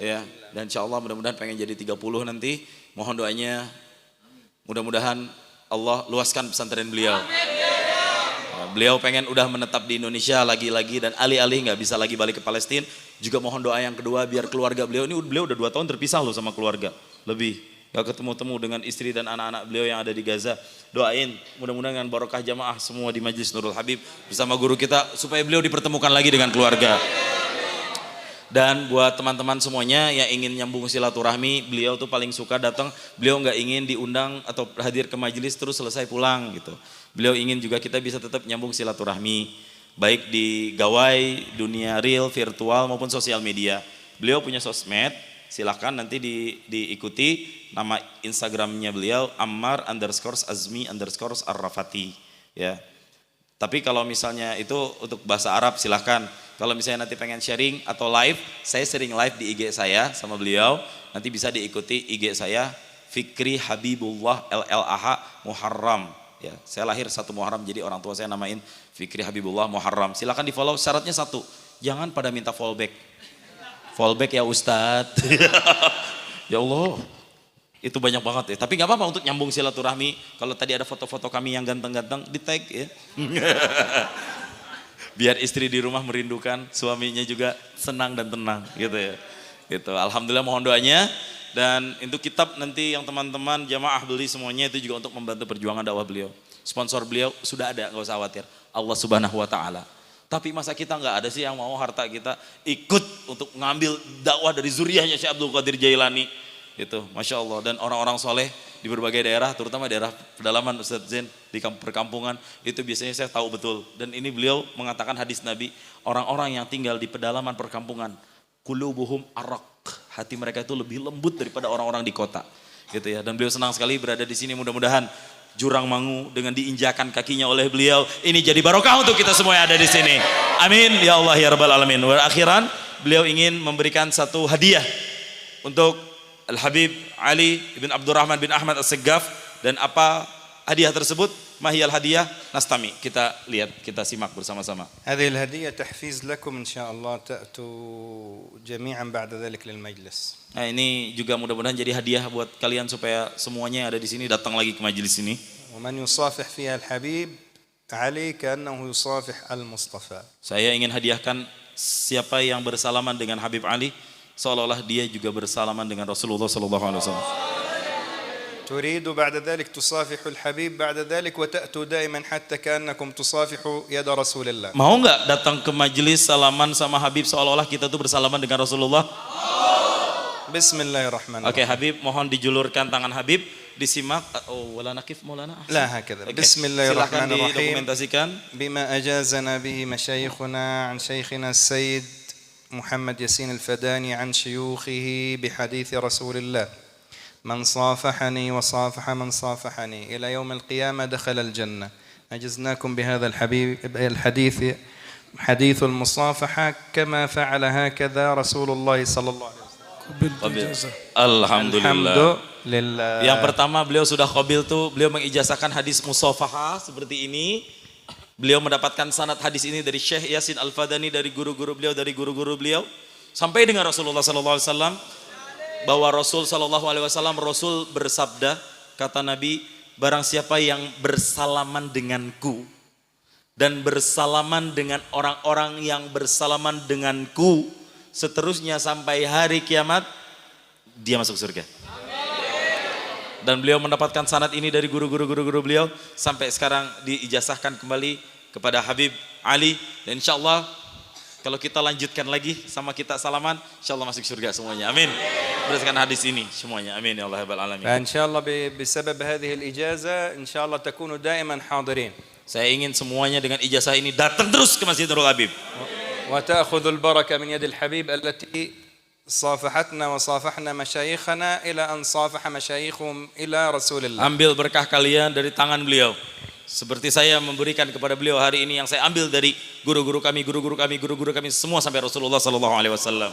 [SPEAKER 3] Ya, dan insya Allah mudah-mudahan pengen jadi 30 nanti. Mohon doanya, mudah-mudahan Allah luaskan pesantren beliau. Beliau pengen udah menetap di Indonesia lagi-lagi dan alih-alih nggak bisa lagi balik ke Palestina. Juga mohon doa yang kedua biar keluarga beliau ini, beliau udah 2 tahun terpisah loh sama keluarga. Lebih gak ketemu-temu dengan istri dan anak-anak beliau yang ada di Gaza. Doain mudah-mudahan dengan barokah jamaah semua di Majelis Nurul Habib bersama guru kita supaya beliau dipertemukan lagi dengan keluarga. Dan buat teman-teman semuanya yang ingin nyambung silaturahmi, beliau tuh paling suka datang, beliau nggak ingin diundang atau hadir ke majelis terus selesai pulang gitu. Beliau ingin juga kita bisa tetap nyambung silaturahmi, baik di gawai, dunia real, virtual maupun sosial media. Beliau punya sosmed, silakan nanti diikuti nama Instagramnya beliau Ammar_Azmi_Arrafati ya. Tapi kalau misalnya itu untuk bahasa Arab silahkan. Kalau misalnya nanti pengen sharing atau live, saya sering live di IG saya sama beliau. Nanti bisa diikuti IG saya Fikri Habibullah LLAH Muharram. Ya, saya lahir 1 Muharram jadi orang tua saya namain Fikri Habibullah Muharram. Silakan di follow. Syaratnya 1, jangan pada minta fallback. Fallback ya Ustadz. Ya Allah. Itu banyak banget ya. Tapi gak apa-apa untuk nyambung silaturahmi. Kalau tadi ada foto-foto kami yang ganteng-ganteng, di tag ya. Biar istri di rumah merindukan, suaminya juga senang dan tenang gitu ya. Gitu. Alhamdulillah mohon doanya. Dan untuk kitab nanti yang teman-teman jamaah beli semuanya itu juga untuk membantu perjuangan dakwah beliau. Sponsor beliau sudah ada, gak usah khawatir. Allah Subhanahu wa Ta'ala. Tapi masa kita gak ada sih yang mau harta kita ikut untuk ngambil dakwah dari zuriyahnya Syekh Abdul Qadir Jailani. Itu, Masya Allah. Dan orang-orang soleh di berbagai daerah, terutama daerah pedalaman Ustaz Zain, di perkampungan, itu biasanya saya tahu betul. Dan ini beliau mengatakan hadis Nabi, orang-orang yang tinggal di pedalaman perkampungan, qulubuhum araq, hati mereka itu lebih lembut daripada orang-orang di kota. Gitu ya. Dan beliau senang sekali berada di sini, mudah-mudahan Jurang Mangu dengan diinjakan kakinya oleh beliau, ini jadi barokah untuk kita semua yang ada di sini. Amin ya Allah ya rabbal alamin. Wa akhiran, beliau ingin memberikan satu hadiah untuk Al-Habib Ali bin Abdurrahman bin Ahmad As-Seggaf. Dan apa hadiah tersebut? Mahiyal hadiah nastami. Kita lihat, kita simak bersama-sama.
[SPEAKER 1] هذه الهدية تحفيز لكم إن شاء الله تأتوا جميعا بعد ذلك للمجلس.
[SPEAKER 3] Nah, ini juga mudah-mudahan jadi hadiah buat kalian supaya semuanya yang ada di sini datang lagi ke majelis ini.
[SPEAKER 1] ومن يصافح فيها الحبيب علي كأنه يصافح المصطفى.
[SPEAKER 3] Saya ingin hadiahkan siapa yang bersalaman dengan Habib Ali, seolah-olah dia juga bersalaman dengan Rasulullah sallallahu alaihi wasallam.
[SPEAKER 1] تريد بعد ذلك تصافح الحبيب بعد ذلك وتأتوا دائما حتى كأنكم تصافحوا يد رسول الله.
[SPEAKER 3] Mau nggak datang ke majelis salaman sama Habib seolah-olah kita tuh bersalaman dengan Rasulullah?
[SPEAKER 1] بسم الله الرحمن الرحيم.
[SPEAKER 3] Oke, Habib mohon dijulurkan tangan Habib, disimak. Oh, wala nakif Maulana.
[SPEAKER 1] لا هكذا.
[SPEAKER 3] Oke,
[SPEAKER 1] بسم الله
[SPEAKER 3] silakan
[SPEAKER 1] الرحمن الرحيم.
[SPEAKER 3] didokumentasikan.
[SPEAKER 1] بما أجازنا به مشايخنا عن شيخنا السيد محمد ياسين الفداني عن شيوخه بحديث رسول الله: من صافحني وصافح من صافحني إلى يوم القيامة دخل الجنة. أجزناكم بهذا الحديث حديث المصافحة كما فعل هكذا رسول الله صلى الله عليه وسلم.
[SPEAKER 3] Alhamdulillah.
[SPEAKER 1] Alhamdulillah.
[SPEAKER 3] Yang pertama beliau sudah qabil tuh, beliau mengijazahkan hadis musafahah seperti ini. Beliau mendapatkan sanad hadis ini dari Syekh Yasin Al-Fadani, dari guru-guru beliau, dari guru-guru beliau, sampai dengan Rasulullah sallallahu alaihi wasallam, bahwa Rasul sallallahu alaihi wasallam, Rasul bersabda, kata Nabi, barang siapa yang bersalaman denganku dan bersalaman dengan orang-orang yang bersalaman denganku seterusnya sampai hari kiamat, dia masuk surga. Dan beliau mendapatkan sanad ini dari guru-guru beliau, sampai sekarang diijazahkan kembali kepada Habib Ali. Dan insya Allah kalau kita lanjutkan lagi sama kita salaman, insya Allah masuk surga semuanya. Amin. Berdasarkan hadis ini semuanya. Amin ya Allah rabbal alamin.
[SPEAKER 1] فإن شاء الله بسبب هذه الإجازة إن شاء الله تكونوا دائما حاضرين.
[SPEAKER 3] Saya ingin semuanya dengan ijazah ini datang terus ke Masjid Nurul Habib.
[SPEAKER 1] وتأخذ البركة من يد الحبيب التي صافحتنا وصافحنا مشايخنا إلى أن صافح مشايخهم إلى رسول الله.
[SPEAKER 3] Ambil berkah kalian dari tangan beliau. Seperti saya memberikan kepada beliau hari ini yang saya ambil dari guru-guru kami semua sampai Rasulullah sallallahu alaihi wasallam.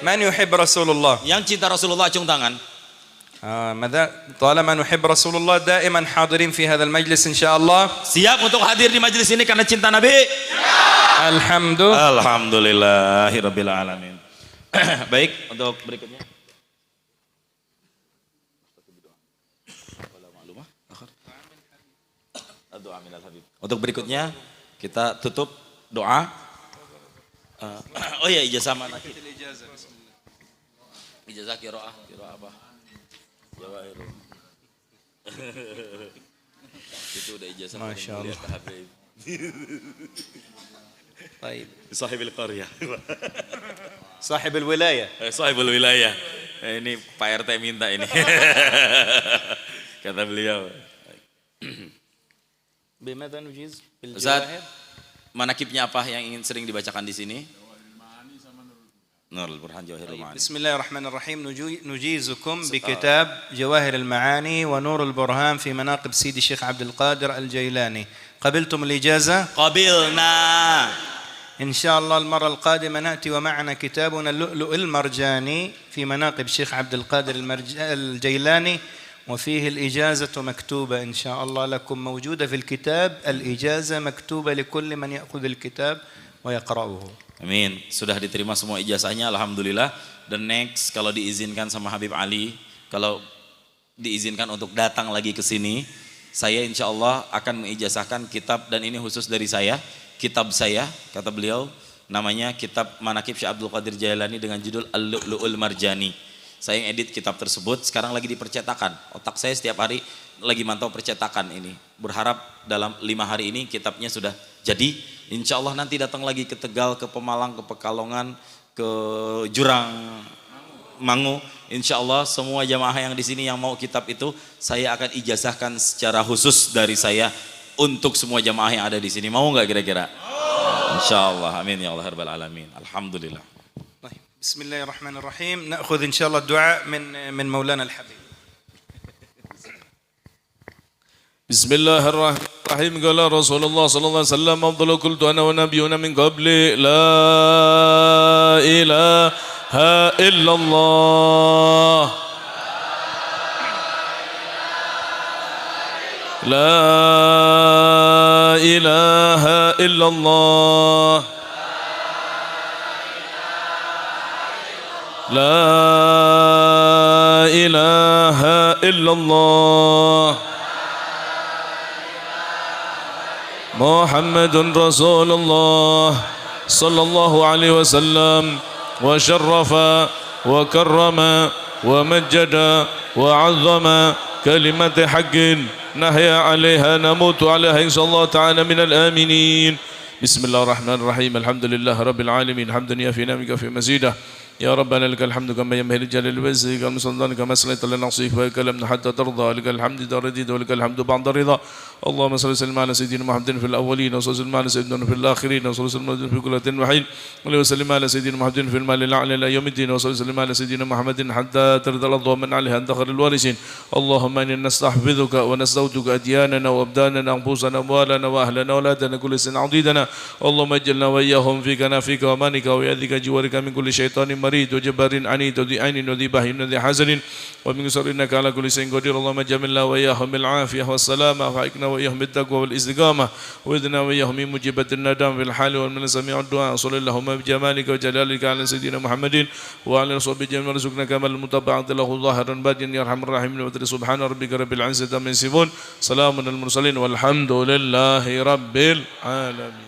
[SPEAKER 1] من يحب رسول الله؟
[SPEAKER 3] Yang cinta Rasulullah acung tangan.
[SPEAKER 1] طالما نحب رسول الله دائما حاضرين في هذا المجلس إن شاء الله.
[SPEAKER 3] Siap untuk hadir di majelis ini karena cinta Nabi? Alhamdulillahirabbil alamin. Baik, untuk berikutnya. Untuk berikutnya kita tutup doa. Oh ya, ijazah mana? Ijazah qiraah apa? Jawahir. Itu udah ijazah.
[SPEAKER 1] Masya Allah.
[SPEAKER 3] Baik. Sahibul qaryah.
[SPEAKER 1] صاحب الولاية.
[SPEAKER 3] Sahibul wilayah. Ini Pak RT minta ini. Kata beliau.
[SPEAKER 1] بماذا نجيز
[SPEAKER 3] Ustaz,
[SPEAKER 1] بالجواهر؟
[SPEAKER 3] manakibnya apa yang ingin sering dibacakan di sini? Nurul Burhan Jawahirul Ma'ani.
[SPEAKER 1] بسم الله الرحمن الرحيم. نجيزكم بكتاب جواهر المعاني ونور البرهان في مناقب سيدي الشيخ عبد القادر الجيلاني. قبلتم الإجازة؟
[SPEAKER 3] Qabilna.
[SPEAKER 1] إن شاء الله المرة القادمة نأتي ومعنا كتابنا اللؤلؤ المرجاني في مناقب الشيخ عبد القادر الجيلاني، وفيه الإجازة مكتوبة إن شاء الله لكم، موجودة في الكتاب الإجازة مكتوبة لكل من يأخذ الكتاب ويقرأه.
[SPEAKER 3] Amin. Sudah diterima semua ijazahnya, alhamdulillah. Dan next kalau diizinkan sama Habib Ali, kalau diizinkan untuk datang lagi ke sini, saya insya Allah akan mengijazahkan kitab, dan ini khusus dari saya, kitab saya, kata beliau, namanya kitab Manaqib Syekh Abdul Qadir Jailani dengan judul Al-Lu'lu'ul Marjani. Saya yang edit kitab tersebut, sekarang lagi dipercetakan. Otak saya setiap hari lagi mantau percetakan ini. Berharap dalam 5 hari ini kitabnya sudah jadi. Insya Allah nanti datang lagi ke Tegal, ke Pemalang, ke Pekalongan, ke Jurang Mangu, insya Allah semua jamaah yang di sini yang mau kitab itu saya akan ijazahkan secara khusus dari saya untuk semua jamaah yang ada di sini. Mau nggak kira-kira? Insya Allah, amin ya Allah rabbal alamin. Alhamdulillah.
[SPEAKER 1] بسم الله الرحمن الرحيم. نأخذ إن شاء الله الدعاء من مولانا الحبيب.
[SPEAKER 4] بسم الله الرحمن الرحيم. قال رسول الله صلى الله عليه وسلم أفضل قلت أنا ونبينا من قبل لا إله إلا الله لا إله إلا الله لا إله إلا الله محمد رسول الله صلى الله عليه وسلم وشرف وكرم ومجد وعظم كلمة حق نحيا عليها نموت عليها إن شاء الله تعالى من الآمنين. بسم الله الرحمن الرحيم. الحمد لله رب العالمين حمدا يفي نعمك في مزيده يا ربنا لك الحمد كما ينبغي لجلال وجهك المسلطان كما صليت لنا نصيك وكلمنا حتى ترضى لك الحمد رديد ولك الحمد بعد رضا. اللهم صل وسلم على سيدنا محمد في الاولين وصل وسلم على سيدنا في الاخرين وصل وسلم في كل وحين وسلم على سيدنا محمد في المال الاعلى الى يوم الدين وصل وسلم على سيدنا محمد حتى ترضى الارض ومن عليها انت خير الوارثين. اللهم انا نستحفظك ونستودعك ادياننا وابداننا وانفسنا واموالنا واهلنا واولادنا كل سن عضيدنا. اللهم اجعلنا واياهم في كنافك ومانك ويدك جوارك من كل شيطان مريد وجبار عنيد وذي عين وذي بهين وذي حزن ومن شر انك على كل شيء قدير. اللهم جملنا واياهم بالعافيه والسلامه وفائقنا واياهم بالتقوى والاستقامه واذنا واياهم من مجيبه الندم في الحال والمن سميع الدعاء. صلى اللهم بجمالك وجلالك على سيدنا محمد وعلى رسول جميع رزقنا كما المتبعات له ظاهرا باطنا يا ارحم الراحمين. سبحان ربك رب العزه عما يصفون سلام على المرسلين والحمد لله رب العالمين.